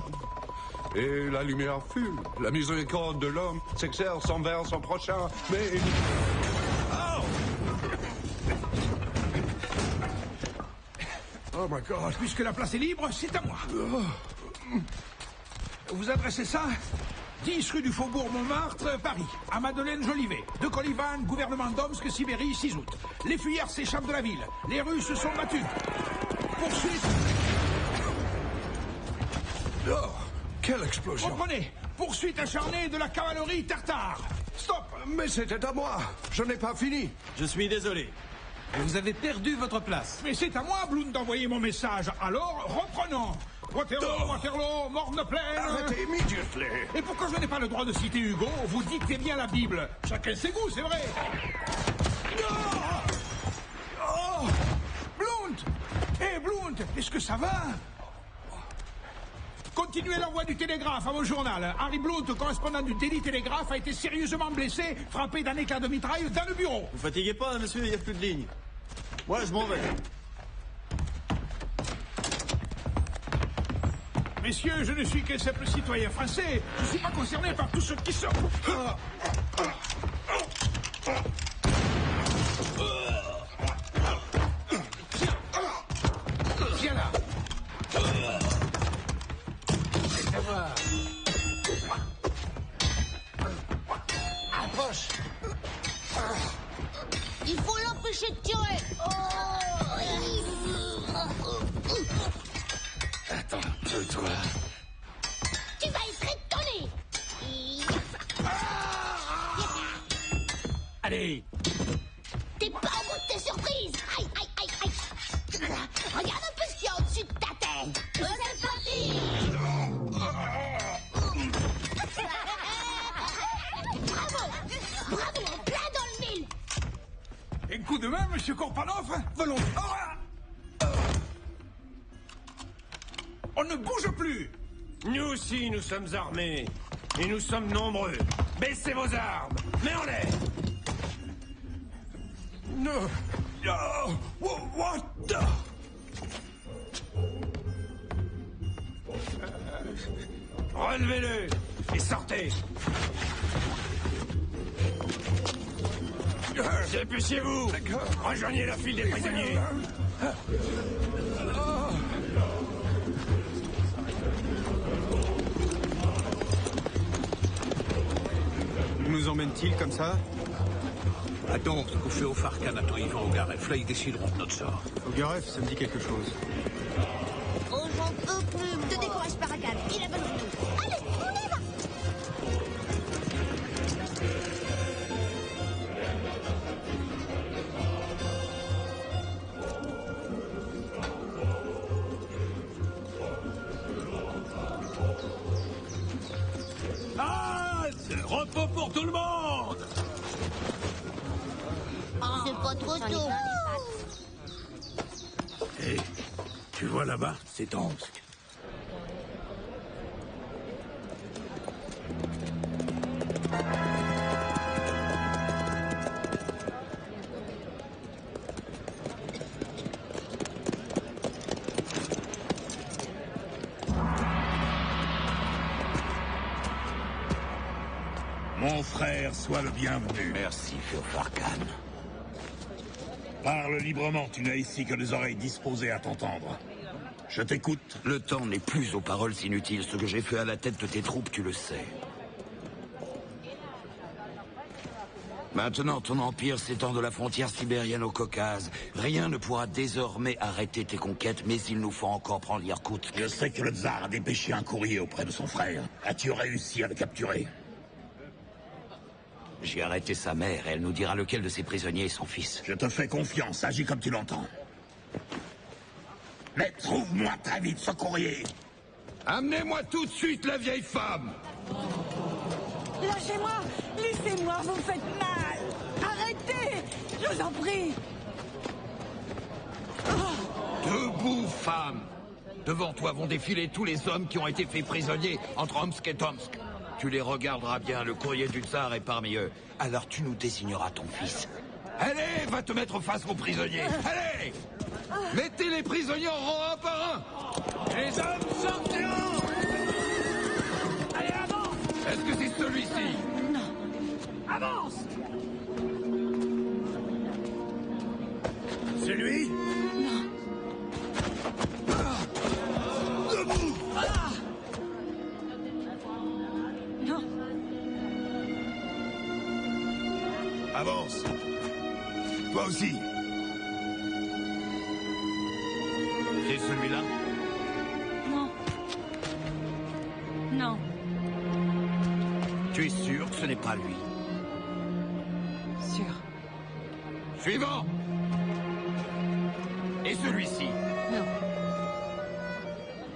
Et la lumière fut. La miséricorde de l'homme s'exerce envers son prochain, mais... Oh my God, puisque la place est libre, c'est à moi. Vous adressez ça 10 rue du Faubourg Montmartre, Paris, à Madeleine Jolivet. De Colivan, gouvernement d'Omsk, Sibérie, 6 août. Les fuyards s'échappent de la ville. Les Russes sont battus. Poursuite. Oh, quelle explosion. Comprenez, poursuite acharnée de la cavalerie tartare. Stop. Mais c'était à moi. Je n'ai pas fini. Je suis désolé. Et vous avez perdu votre place. Mais c'est à moi, Bloom, d'envoyer mon message. Alors, reprenons. Waterloo, Waterloo, Morne-Plaine. Arrêtez immédiatement. Et pourquoi je n'ai pas le droit de citer Hugo? Vous dictez bien la Bible. Chacun ses goûts, c'est vrai. Oh, Blount. Hé, Blount, est-ce que ça va? Continuez l'envoi du télégraphe à mon journal. Harry Blount, correspondant du Daily Telegraph, a été sérieusement blessé, frappé d'un éclat de mitraille dans le bureau. Vous fatiguez pas, monsieur, il n'y a plus de ligne. Moi, je m'en vais. Messieurs, je ne suis qu'un simple citoyen français. Je ne suis pas concerné par tout ce qui sort. Viens là. Approche. Il faut l'empêcher de tirer. Attends, toi. Tu vas être étonné. Allez. T'es pas au bout de tes surprises. Aïe, aïe, aïe, aïe. Regarde un peu ce qu'il y a au-dessus de ta tête. C'est parti. Bravo. Bravo, en plein dans le mille. Un coup de main, monsieur Korpanov. Volontiers. ne bouge plus! Nous aussi, nous sommes armés. Et nous sommes nombreux. Baissez vos armes. Mets en l'air. No. What the... Relevez-le et sortez. Dépêchez-vous. Rejoignez la file des prisonniers. Où nous emmène-t-il comme ça? Attends, couché au Farkan à toi, Ivan Ogareff. Là, ils décideront de notre sort. Ogareff, ça me dit quelque chose. Oh, j'en peux plus. Ne décourage pas, Rakan. Il a besoin de nous. Allez, on y va. Repos pour tout le monde! C'est pas trop tôt. Hé, tu vois là-bas, c'est Tomsk. Mon frère, sois le bienvenu. Merci, Farkan. Parle librement, tu n'as ici que des oreilles disposées à t'entendre. Je t'écoute. Le temps n'est plus aux paroles inutiles. Ce que j'ai fait à la tête de tes troupes, tu le sais. Maintenant, ton empire s'étend de la frontière sibérienne au Caucase. Rien ne pourra désormais arrêter tes conquêtes, mais il nous faut encore prendre l'Irkoutsk. Je sais que le tsar a dépêché un courrier auprès de son frère. As-tu réussi à le capturer? J'ai arrêté sa mère et elle nous dira lequel de ses prisonniers est son fils. Je te fais confiance, agis comme tu l'entends. Mais trouve-moi très vite ce courrier. Amenez-moi tout de suite la vieille femme. Lâchez-moi! Laissez-moi, vous me faites mal! Arrêtez! Je vous en prie! Debout, femme! Devant toi vont défiler tous les hommes qui ont été faits prisonniers entre Omsk et Tomsk. Tu les regarderas bien, le courrier du tsar est parmi eux. Alors tu nous désigneras ton fils. Allez, va te mettre face aux prisonniers. Allez! Mettez les prisonniers en rang un par un. Les hommes sortiront! Allez, avance! Est-ce que c'est celui-ci? Non. Avance! C'est lui? Non. Debout! Non. Avance. Toi aussi. C'est celui-là? Non. Non. Tu es sûr que ce n'est pas lui? Sûr. Suivant! Et celui-ci? Non.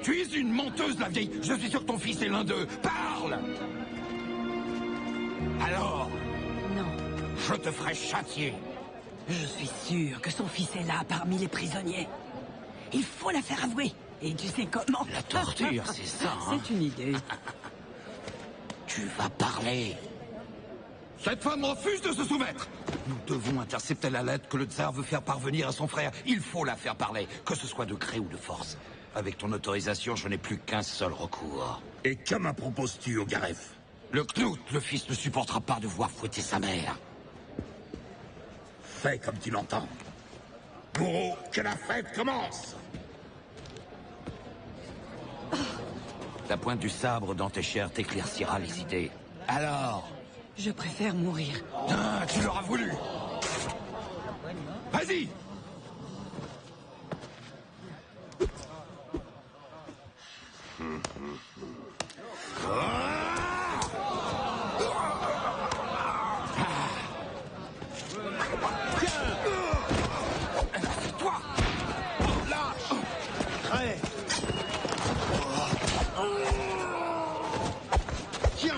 Tu es une menteuse, la vieille. Je suis sûr que ton fils est l'un d'eux. Parle! Alors? Non. Je te ferai châtier. Je suis sûr que son fils est là parmi les prisonniers. Il faut la faire avouer. Et tu sais comment? La torture, c'est ça, hein? C'est une idée. Tu vas parler. Cette femme refuse de se soumettre. Nous devons intercepter la lettre que le tsar veut faire parvenir à son frère. Il faut la faire parler, que ce soit de gré ou de force. Avec ton autorisation, je n'ai plus qu'un seul recours. Et que me proposes-tu, Ogareff? Le Knut, le fils, ne supportera pas de voir fouetter sa mère. Fais comme tu l'entends. Bourreau, que la fête commence! La pointe du sabre dans tes chairs t'éclaircira les idées. Alors? Je préfère mourir. Ah, tu l'auras voulu. Vas-y! Toi! Lâche! Prêt! Tiens!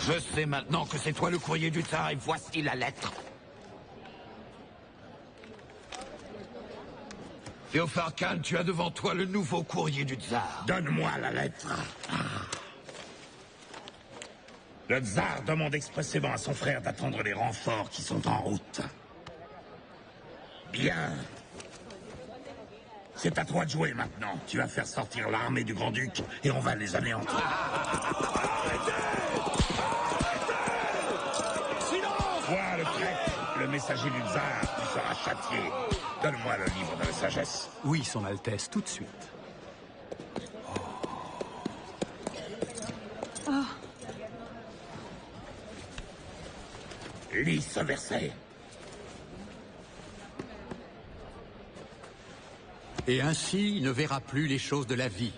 Je sais maintenant que c'est toi le courrier du tsar et voici la lettre. Théophile Khan, tu as devant toi le nouveau courrier du tsar. Donne-moi la lettre. Le tsar demande expressément à son frère d'attendre les renforts qui sont en route. Bien. C'est à toi de jouer maintenant. Tu vas faire sortir l'armée du Grand-Duc et on va les anéantir. Toi, le traître, le messager du tsar, tu seras châtié. Donne-moi le livre de la sagesse. Oui, Son Altesse, tout de suite. Oh. Lis ce verset. Et ainsi, il ne verra plus les choses de la vie.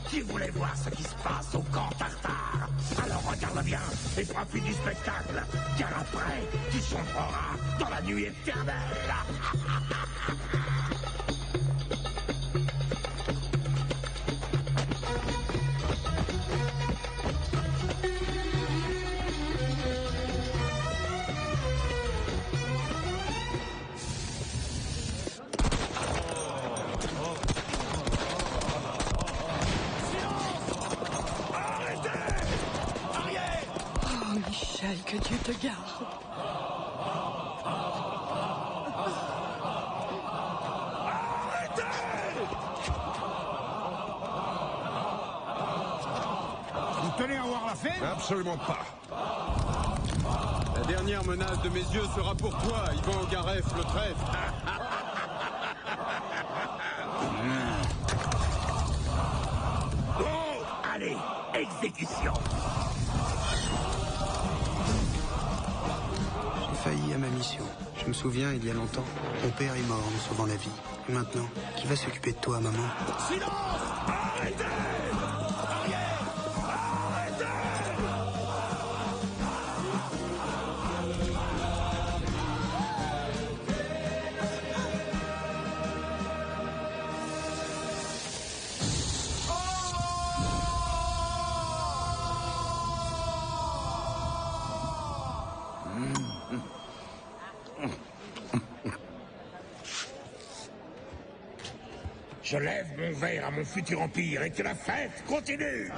Tu voulais voir ce qui se passe au camp tartare. Alors regarde bien et profite du spectacle. Car après, tu sombreras dans la nuit éternelle. Michel, que Dieu te garde. Vous tenez à voir la fête? Absolument pas. La dernière menace de mes yeux sera pour toi, Ivan Ogareff, le traître. Bon, allez, exécution. J'ai failli à ma mission. Je me souviens, il y a longtemps, mon père est mort en me sauvant la vie. Et maintenant, qui va s'occuper de toi, maman? Silence! Arrêtez! Je lève mon verre à mon futur empire et que la fête continue.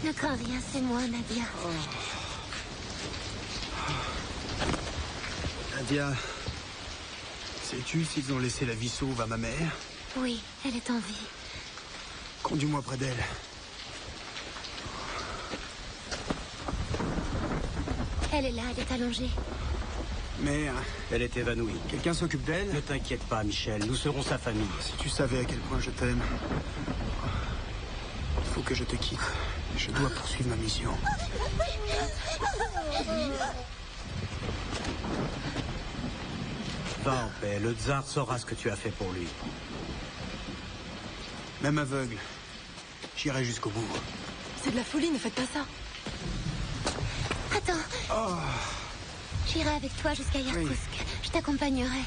Ne crains rien, c'est moi, Nadia. Nadia, sais-tu s'ils ont laissé la vie sauve à ma mère? Oui, elle est en vie. Conduis-moi près d'elle. Elle est là, elle est allongée. Mais Elle est évanouie. quelqu'un s'occupe d'elle? Ne t'inquiète pas, Michel, nous serons sa famille. Si tu savais à quel point je t'aime. Il faut que je te quitte. Je dois poursuivre ma mission. Va en paix, le tsar saura ce que tu as fait pour lui. Même aveugle, j'irai jusqu'au bout. C'est de la folie, ne faites pas ça. Attends. J'irai avec toi jusqu'à Irkoutsk. Je t'accompagnerai.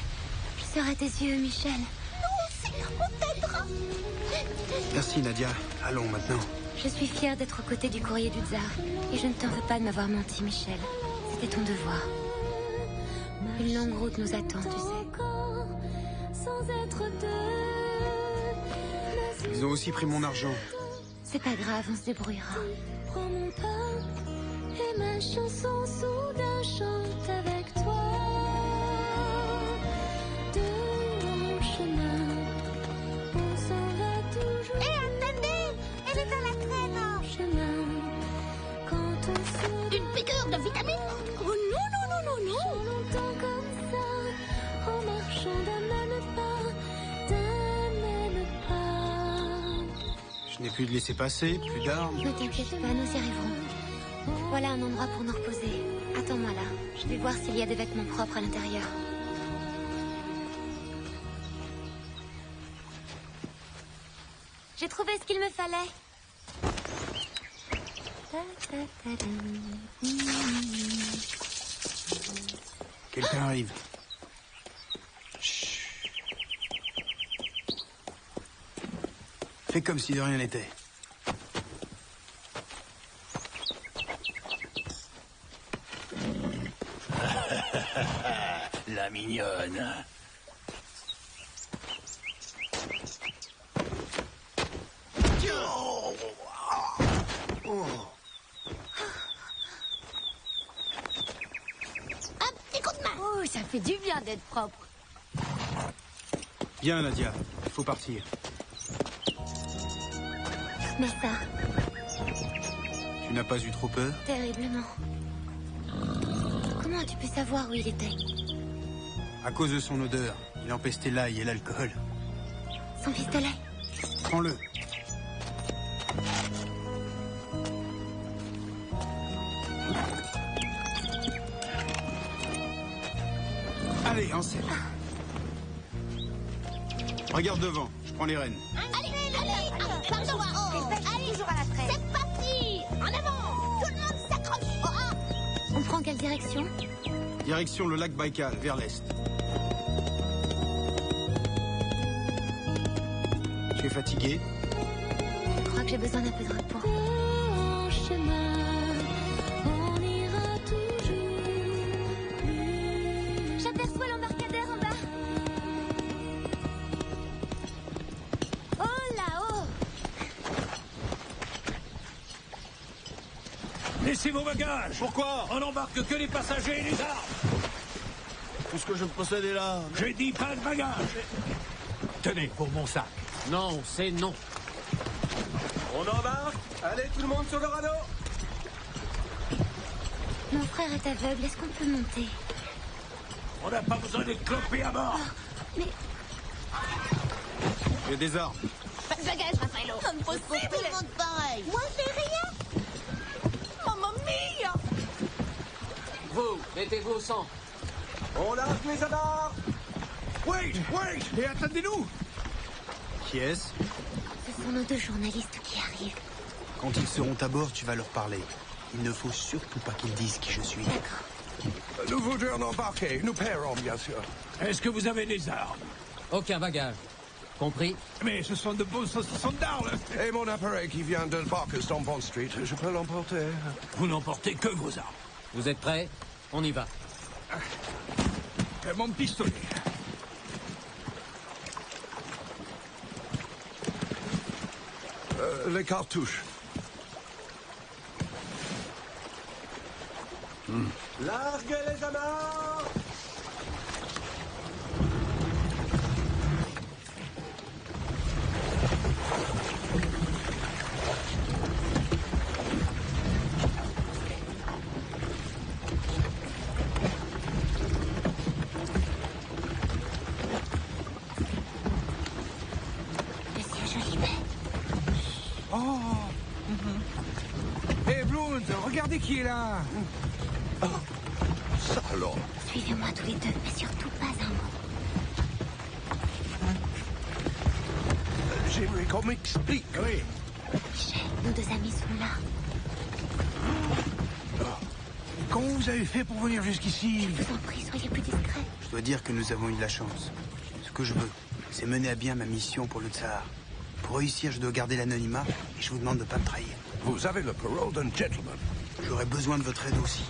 Je serai tes yeux, Michel. Non, sire, on t'aidera. Merci, Nadia. Allons, maintenant. Je suis fière d'être aux côtés du courrier du tsar. Et je ne t'en veux pas de m'avoir menti, Michel. C'était ton devoir. Une longue route nous attend, tu sais. sans être deux. Ils ont aussi pris mon argent. C'est pas grave, on se débrouillera. Prends mon pain et ma chanson, soudain chante avec toi. De longs chemins, on s'en va toujours. Hé, attendez! Elle est dans la traîne! Chemin, quand on se... Une piqûre de vitamine? Oh non, non, non, non, non! Longtemps comme ça, en marchant d'un même pas. Je n'ai plus de laisser-passer, plus d'armes. Ne t'inquiète pas, nous y arriverons. Voilà un endroit pour nous reposer. Attends-moi là. Je vais voir s'il y a des vêtements propres à l'intérieur. J'ai trouvé ce qu'il me fallait. Quelqu'un arrive. Fais comme si de rien n'était. La mignonne. Un petit coup de main! Oh, ça fait du bien d'être propre. Viens, Nadia. Il faut partir. Mais ça, Tu n'as pas eu trop peur? terriblement. Comment as-tu pu savoir où il était? À cause de son odeur. Il empestait l'ail et l'alcool. Son pistolet? Prends-le. Allez, en selle. Regarde devant, je prends les rênes. Allez, pardon! Allez, toujours à la traîne! C'est parti! En avant! Tout le monde s'accroche! Oh, ah. On prend quelle direction? Direction le lac Baïkal, vers l'est. Tu es fatigué? Je crois que j'ai besoin d'un peu de repos. En chemin, on ira toujours plus. J'aperçois l'embarcadère en bas. Oh là-haut! Laissez vos bagages. Pourquoi? On n'embarque que les passagers et les armes. Tout ce que je possède est là. J'ai dit pas de bagages. Tenez, pour mon sac. Non, c'est non. On embarque? Allez, tout le monde sur le radeau. Mon frère est aveugle, est-ce qu'on peut monter? On n'a pas besoin d'être clopés à bord. Mais J'ai des armes. Pas de bagages, Raffaello! Impossible! Tout le monde pareil! Moi, j'ai rien! Mamma mia! Vous, mettez-vous au centre. On lâche les amarres. Wait! Et attendez-nous! Qui est-ce? ce sont nos deux journalistes qui arrivent. Quand ils seront à bord, tu vas leur parler. Il ne faut surtout pas qu'ils disent qui je suis. D'accord. Nous voudrions embarquer. Nous paierons, bien sûr. Est-ce que vous avez des armes? Aucun bagage. Compris? Mais ce sont de bons d'armes. Et mon appareil qui vient de Barker's dans Bond Street, je peux l'emporter. Vous n'emportez que vos armes. Vous êtes prêts? On y va. Mon pistolet. Les cartouches. Larguez les amarres. Monsieur Jolivet. Oh. Hé, Blount, regardez qui est là. Ça alors. Suivez-moi tous les deux, mais surtout pas un mot. J'aimerais qu'on m'explique. Oui. Michel, nos deux amis sont là. Comment vous avez fait pour venir jusqu'ici? Je vous en prie, soyez plus discrets. Je dois dire que nous avons eu de la chance. Ce que je veux, c'est mener à bien ma mission pour le Tsar. Pour réussir, je dois garder l'anonymat et je vous demande de ne pas me trahir. Vous avez le parole d'un gentleman. J'aurai besoin de votre aide aussi.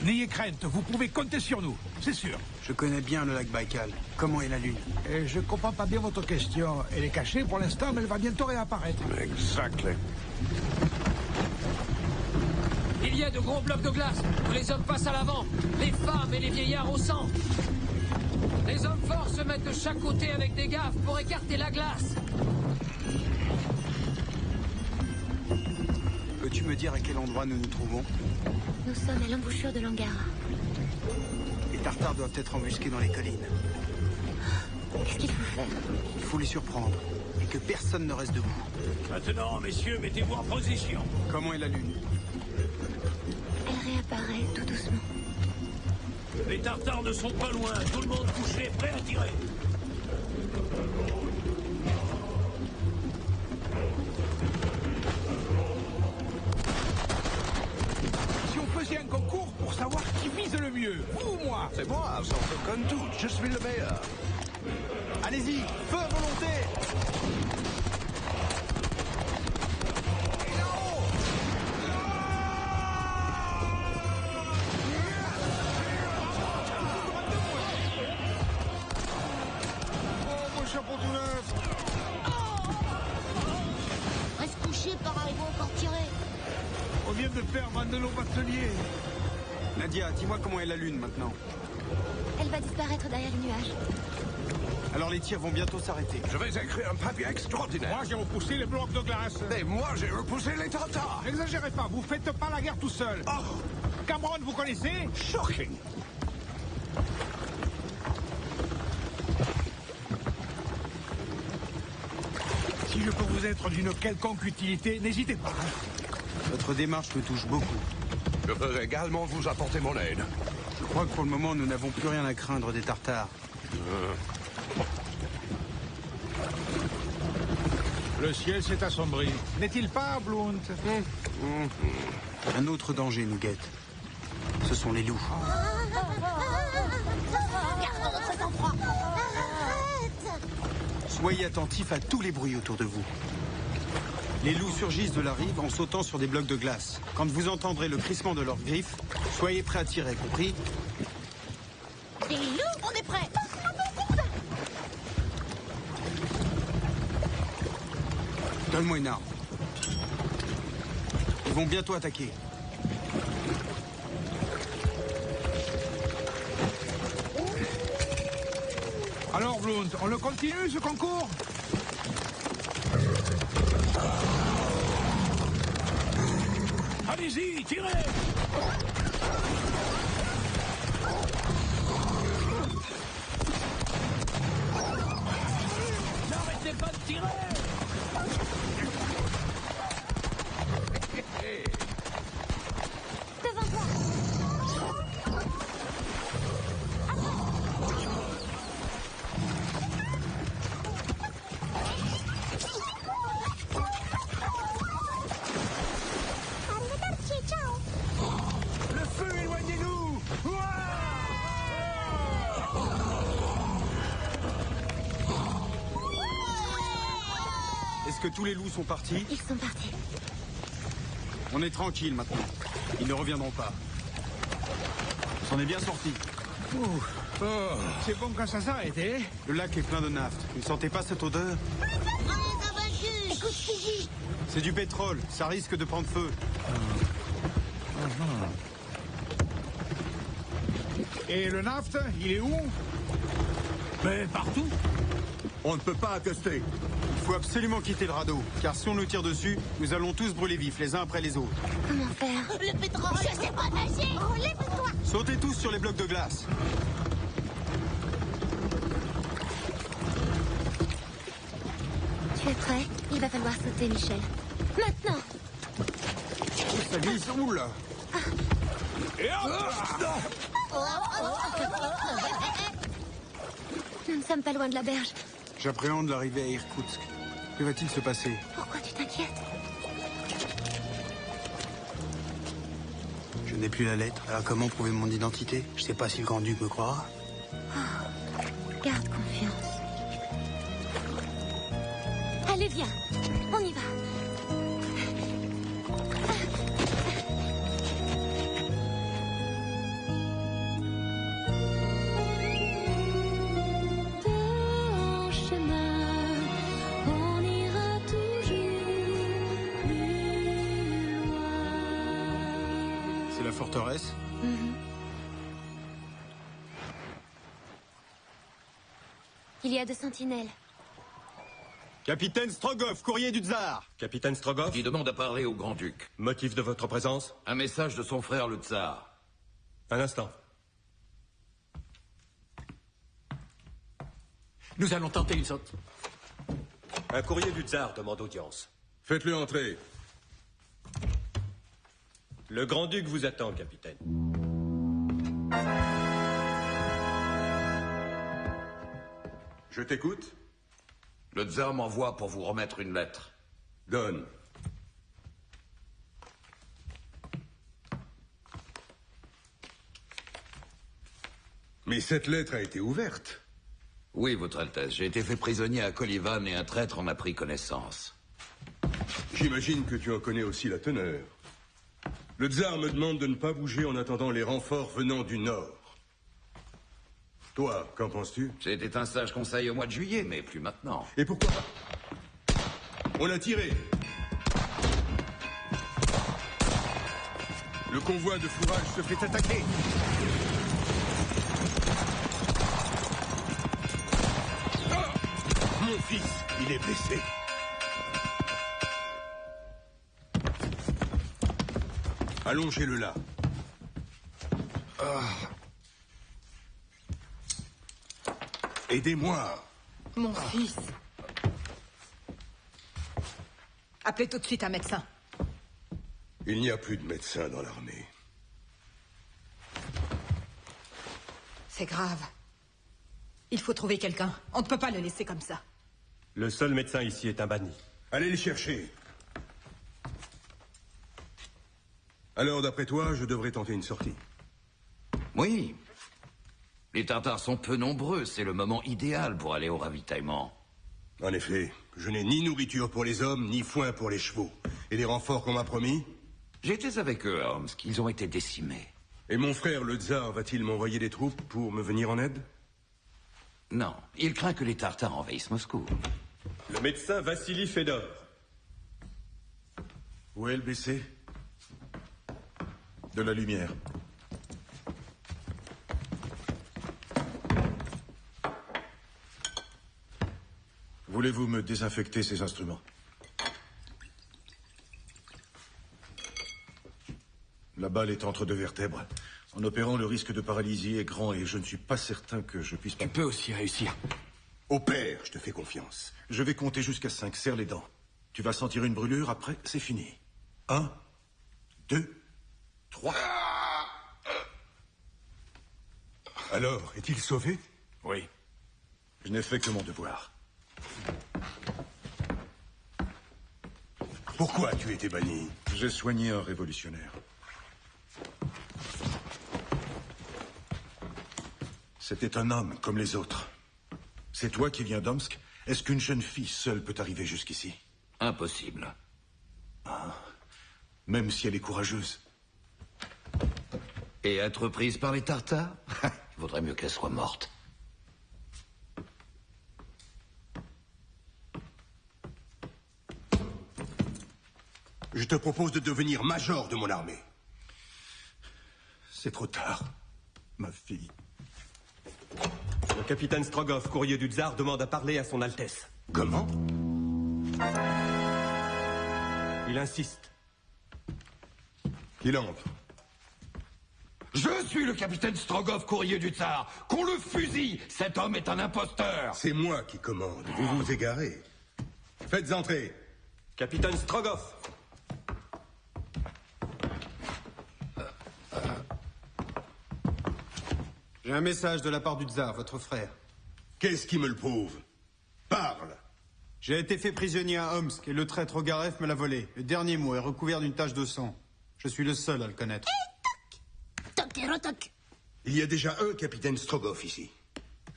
N'ayez crainte, vous pouvez compter sur nous, c'est sûr. Je connais bien le lac Baïkal. Comment est la Lune? Je comprends pas bien votre question. Elle est cachée pour l'instant, mais elle va bientôt réapparaître. Exactly. Il y a de gros blocs de glace. Que les hommes passent à l'avant. Les femmes et les vieillards au centre. Les hommes forts se mettent de chaque côté avec des gaffes pour écarter la glace. Peux-tu me dire à quel endroit nous nous trouvons? Nous sommes à l'embouchure de l'Angara. Les Tartares doivent être embusqués dans les collines. Qu'est-ce qu'il faut faire? Il faut les surprendre. Et que personne ne reste debout. Maintenant, messieurs, mettez-vous en position. Comment est la Lune? Elle réapparaît tout doucement. Les Tartares ne sont pas loin. Tout le monde couché, prêt à tirer. Si on faisait un concours pour savoir qui vise le mieux, vous ou moi? C'est moi, sans aucun doute. Je suis le meilleur. Allez-y, feu à volonté! Reste couché par arriver encore tiré. On vient de perdre un de nos bateliers. Nadia, dis-moi comment est la Lune maintenant. Elle va disparaître derrière les nuages. Alors les tirs vont bientôt s'arrêter. Je vais écrire un papier extraordinaire. Moi, j'ai repoussé les blocs de glace. Et moi, j'ai repoussé les Tartares. N'exagérez pas, vous faites pas la guerre tout seul. Oh. Cameron, vous connaissez? Shocking. Si je peux vous être d'une quelconque utilité, n'hésitez pas. Votre démarche me touche beaucoup. Je peux également vous apporter mon aide. Je crois que pour le moment, nous n'avons plus rien à craindre des Tartares. Le ciel s'est assombri. N'est-il pas, Blount? Un autre danger nous guette. Ce sont les loups. Gardons votre sang-froid. Arrête! Soyez attentifs à tous les bruits autour de vous. Les loups surgissent de la rive en sautant sur des blocs de glace. Quand vous entendrez le crissement de leurs griffes, soyez prêts à tirer, compris? Des loups, on est prêts. Donne-moi une arme. Ils vont bientôt attaquer. Alors, Blount, on le continue, ce concours? Allez-y, tirez! N'arrêtez pas de tirer! Devant toi! Arrivederci, ciao. Le feu, éloignez-nous! Est-ce que tous les loups sont partis? Ils sont partis. On est tranquille maintenant. Ils ne reviendront pas. On s'en est bien sorti. C'est bon quand ça s'arrête, hein? Le lac est plein de naphte. Vous ne sentez pas cette odeur? Les invaincus. Écoute, Fiji. C'est du pétrole. Ça risque de prendre feu. Et le naft, il est où? Mais partout. On ne peut pas accoster. Il faut absolument quitter le radeau, car si on nous tire dessus, nous allons tous brûler vifs, les uns après les autres. Comment faire? Le pétrole. Je sais pas nager. Relève-toi. Sautez tous sur les blocs de glace. Tu es prêt? Il va falloir sauter, Michel. Maintenant! Ça glisse, oula! Nous ne sommes pas loin de la berge. J'appréhende l'arrivée à Irkoutsk. Que va-t-il se passer? Pourquoi tu t'inquiètes? Je n'ai plus la lettre. Alors comment prouver mon identité? Je sais pas si le grand-duc me croira. Garde confiance. Allez, viens. On y va. forteresse? Il y a 2 sentinelles. Capitaine Strogoff, courrier du tsar. Capitaine Strogoff? Qui demande à parler au grand-duc. Motif de votre présence? Un message de son frère le tsar. Un instant. Nous allons tenter une sorte. Un courrier du tsar demande audience. Faites-le entrer. Le grand-duc vous attend, capitaine. Je t'écoute. Le tsar m'envoie pour vous remettre une lettre. Donne. Mais cette lettre a été ouverte. Oui, Votre Altesse. J'ai été fait prisonnier à Kolivan et un traître en a pris connaissance. J'imagine que tu en connais aussi la teneur. Le tsar me demande de ne pas bouger en attendant les renforts venant du nord. Toi, qu'en penses-tu? C'était un sage conseil au mois de juillet, mais plus maintenant. Et pourquoi pas? On a tiré. Le convoi de fourrage se fait attaquer. Ah! Mon fils, il est blessé. Allongez-le là. Aidez-moi. Mon fils. Appelez tout de suite un médecin. Il n'y a plus de médecin dans l'armée. C'est grave. Il faut trouver quelqu'un. On ne peut pas le laisser comme ça. Le seul médecin ici est un banni. Allez les chercher. Alors, d'après toi, je devrais tenter une sortie. Oui. Les Tartares sont peu nombreux. C'est le moment idéal pour aller au ravitaillement. En effet, je n'ai ni nourriture pour les hommes, ni foin pour les chevaux. Et les renforts qu'on m'a promis? J'étais avec eux à Omsk. Ils ont été décimés. Et mon frère, le tsar, va-t-il m'envoyer des troupes pour me venir en aide? Non. Il craint que les Tartares envahissent Moscou. Le médecin Vassili Fedor. Où est le blessé? De la lumière. Voulez-vous me désinfecter ces instruments? La balle est entre 2 vertèbres. En opérant, le risque de paralysie est grand et je ne suis pas certain que je puisse pas... Tu peux aussi réussir. Opère, je te fais confiance. Je vais compter jusqu'à 5. Serre les dents. Tu vas sentir une brûlure, après, c'est fini. 1, 2, 3... Alors, est-il sauvé? Oui. Je n'ai fait que mon devoir. Pourquoi tu étais banni? J'ai soigné un révolutionnaire. C'était un homme comme les autres. C'est toi qui viens d'Omsk? Est-ce qu'une jeune fille seule peut arriver jusqu'ici? Impossible. Ah, même si elle est courageuse. Et être prise par les Tartares? Il vaudrait mieux qu'elle soit morte. Je te propose de devenir major de mon armée. C'est trop tard, ma fille. Le capitaine Strogoff, courrier du tsar, demande à parler à son Altesse. Comment? Il insiste. Qu'il entre. Je suis le capitaine Strogoff, courrier du tsar. Qu'on le fusille. Cet homme est un imposteur. C'est moi qui commande. Vous vous égarez. Faites entrer. Capitaine Strogoff. J'ai un message de la part du tsar, votre frère. Qu'est-ce qui me le prouve? Parle. J'ai été fait prisonnier à Omsk et le traître Ogarev me l'a volé. Le dernier mot est recouvert d'une tache de sang. Je suis le seul à le connaître. Toc et retoc. Il y a déjà un capitaine Strogoff ici.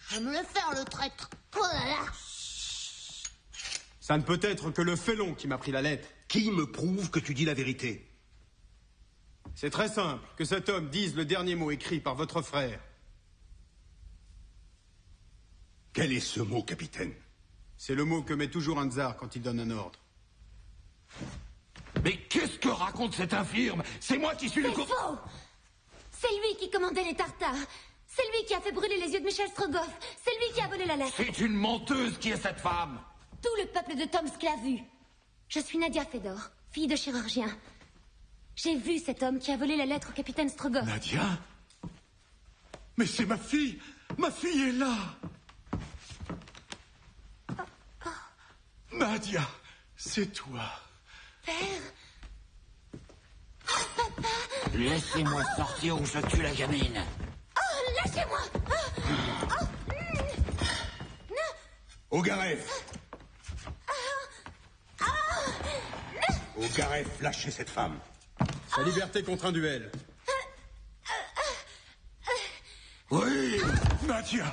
Je me le faire, le traître. Oh là là. Ça ne peut être que le félon qui m'a pris la lettre. Qui me prouve que tu dis la vérité? C'est très simple. Que cet homme dise le dernier mot écrit par votre frère. Quel est ce mot, capitaine? C'est le mot que met toujours un tsar quand il donne un ordre. Mais qu'est-ce que raconte cet infirme? C'est moi qui suis le... C'est faux. C'est lui qui commandait les Tartares. C'est lui qui a fait brûler les yeux de Michel Strogoff. C'est lui qui a volé la lettre. C'est une menteuse qui est cette femme. Tout le peuple de Tomsk l'a vu. Je suis Nadia Fedor, fille de chirurgien. J'ai vu cet homme qui a volé la lettre au capitaine Strogoff. Nadia? Mais c'est ma fille! Ma fille est là! Nadia, c'est toi. Père? Laissez-moi sortir ou je tue la gamine. Oh, lâchez-moi! Ogarev! Ogarev, lâchez cette femme. Sa liberté contre un duel. Oui, Nadia.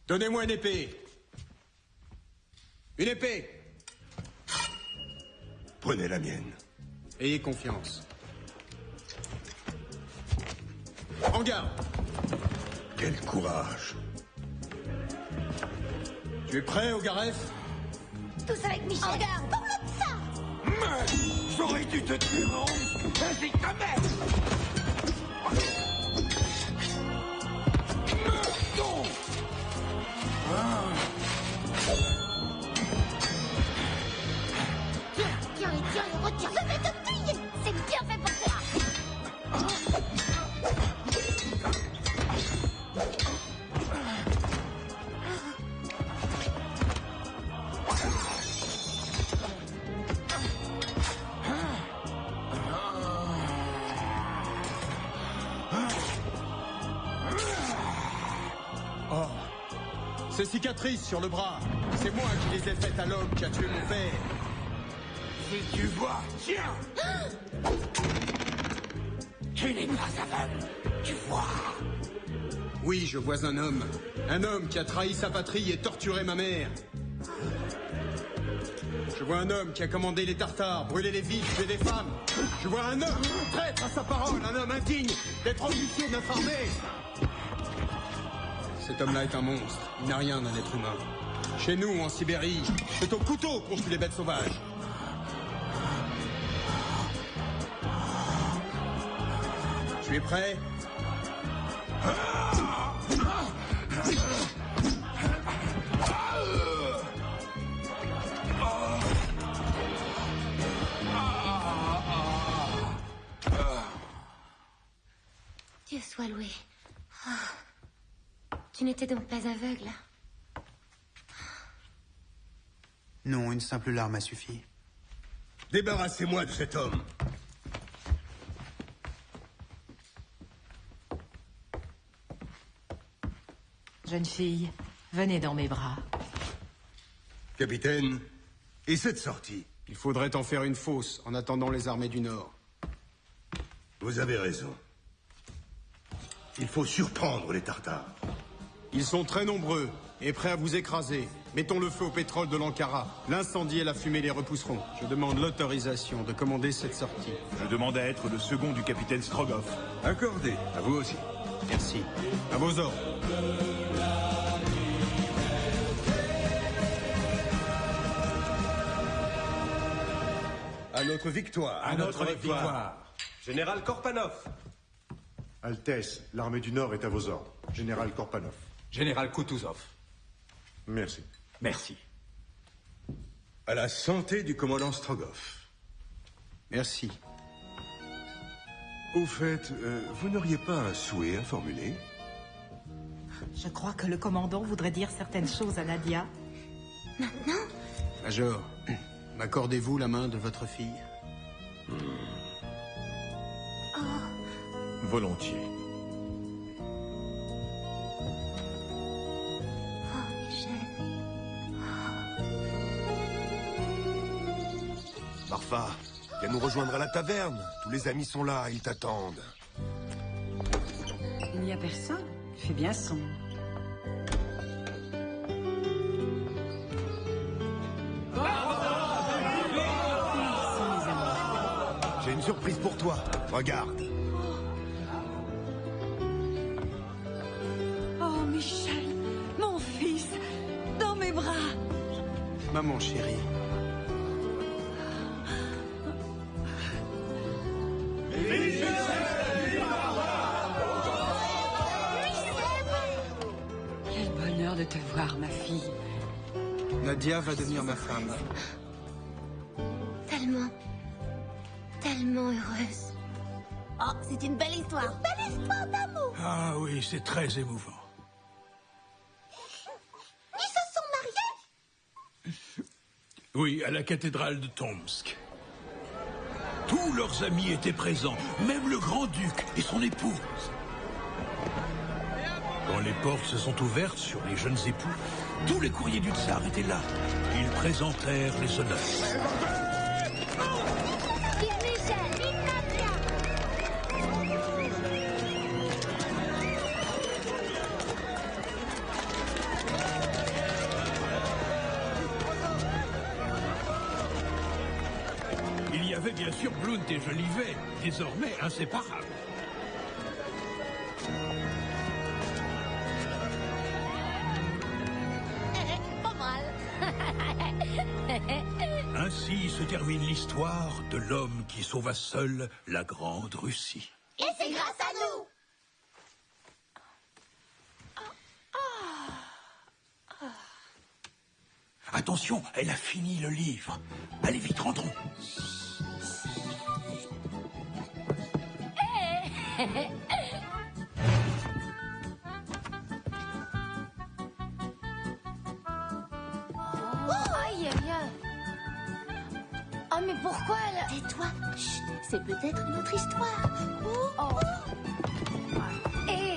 Donnez-moi une épée. Une épée. Prenez la mienne. Ayez confiance. En garde. Quel courage. Tu es prêt, Ogarev? Tous avec Michel. En garde. Pour le tsar. Mais j'aurais dû te tuer, Omsk, ainsi que ta mère. Non. Tiens, et retire. Je vais te plier. C'est bien fait pour toi. Oh. Ces cicatrices sur le bras, c'est moi qui les ai faites à l'homme qui a tué mon père. Si tu vois, tiens. Tu n'es pas aveugle, tu vois. Oui, je vois un homme. Un homme qui a trahi sa patrie et torturé ma mère. Je vois un homme qui a commandé les Tartares, brûlé les villes, tué des femmes. Je vois un homme traître à sa parole, un homme indigne d'être officier de notre armée. Cet homme-là est un monstre. Il n'a rien d'un être humain. Chez nous, en Sibérie, c'est au couteau qu'on tue les bêtes sauvages. Tu es prêt? Dieu soit loué. Oh. Tu n'étais donc pas aveugle? Non, une simple larme a suffi. Débarrassez-moi de cet homme. Jeune fille, venez dans mes bras. Capitaine, et cette sortie? Il faudrait en faire une fausse en attendant les armées du Nord. Vous avez raison. Il faut surprendre les Tartares. Ils sont très nombreux et prêts à vous écraser. Mettons le feu au pétrole de l'Ankara. L'incendie et la fumée les repousseront. Je demande l'autorisation de commander cette sortie. Je demande à être le second du capitaine Strogoff. Accordé, à vous aussi. Merci. À vos ordres. À notre victoire. À notre victoire. Général Korpanov. Altesse, l'armée du Nord est à vos ordres. Général Korpanov. Général Kutuzov. Merci. Merci. À la santé du commandant Strogoff. Merci. Au fait, vous n'auriez pas un souhait à formuler? Je crois que le commandant voudrait dire certaines choses à Nadia. Maintenant? Major, m'accordez-vous la main de votre fille? Volontiers. Oh, Michel. Marfa, viens nous rejoindre à la taverne. Tous les amis sont là, ils t'attendent. Il n'y a personne. Il fait bien sombre. J'ai une surprise pour toi. Regarde. Oh, Michel, mon fils, dans mes bras. Maman chérie. de te voir, ma fille. Nadia va devenir ma femme. Tellement heureuse. Oh, c'est une belle histoire. Une belle histoire d'amour. Ah oui, c'est très émouvant. Ils se sont mariés? Oui, à la cathédrale de Tomsk. Tous leurs amis étaient présents, même le grand-duc et son épouse. Quand les portes se sont ouvertes sur les jeunes époux, tous les courriers du tsar étaient là. Ils présentèrent les honneurs. Vive Michel, vive Nadia. Il y avait bien sûr Blount et Jolivet, désormais inséparables. Pas mal. Ainsi se termine l'histoire de l'homme qui sauva seul la Grande Russie. Et c'est grâce à nous. Attention, elle a fini le livre. Allez vite, rentrons. Aïe, aïe, aïe. Oh, mais pourquoi elle... Tais-toi. Chut, c'est peut-être une autre histoire. Oh. Et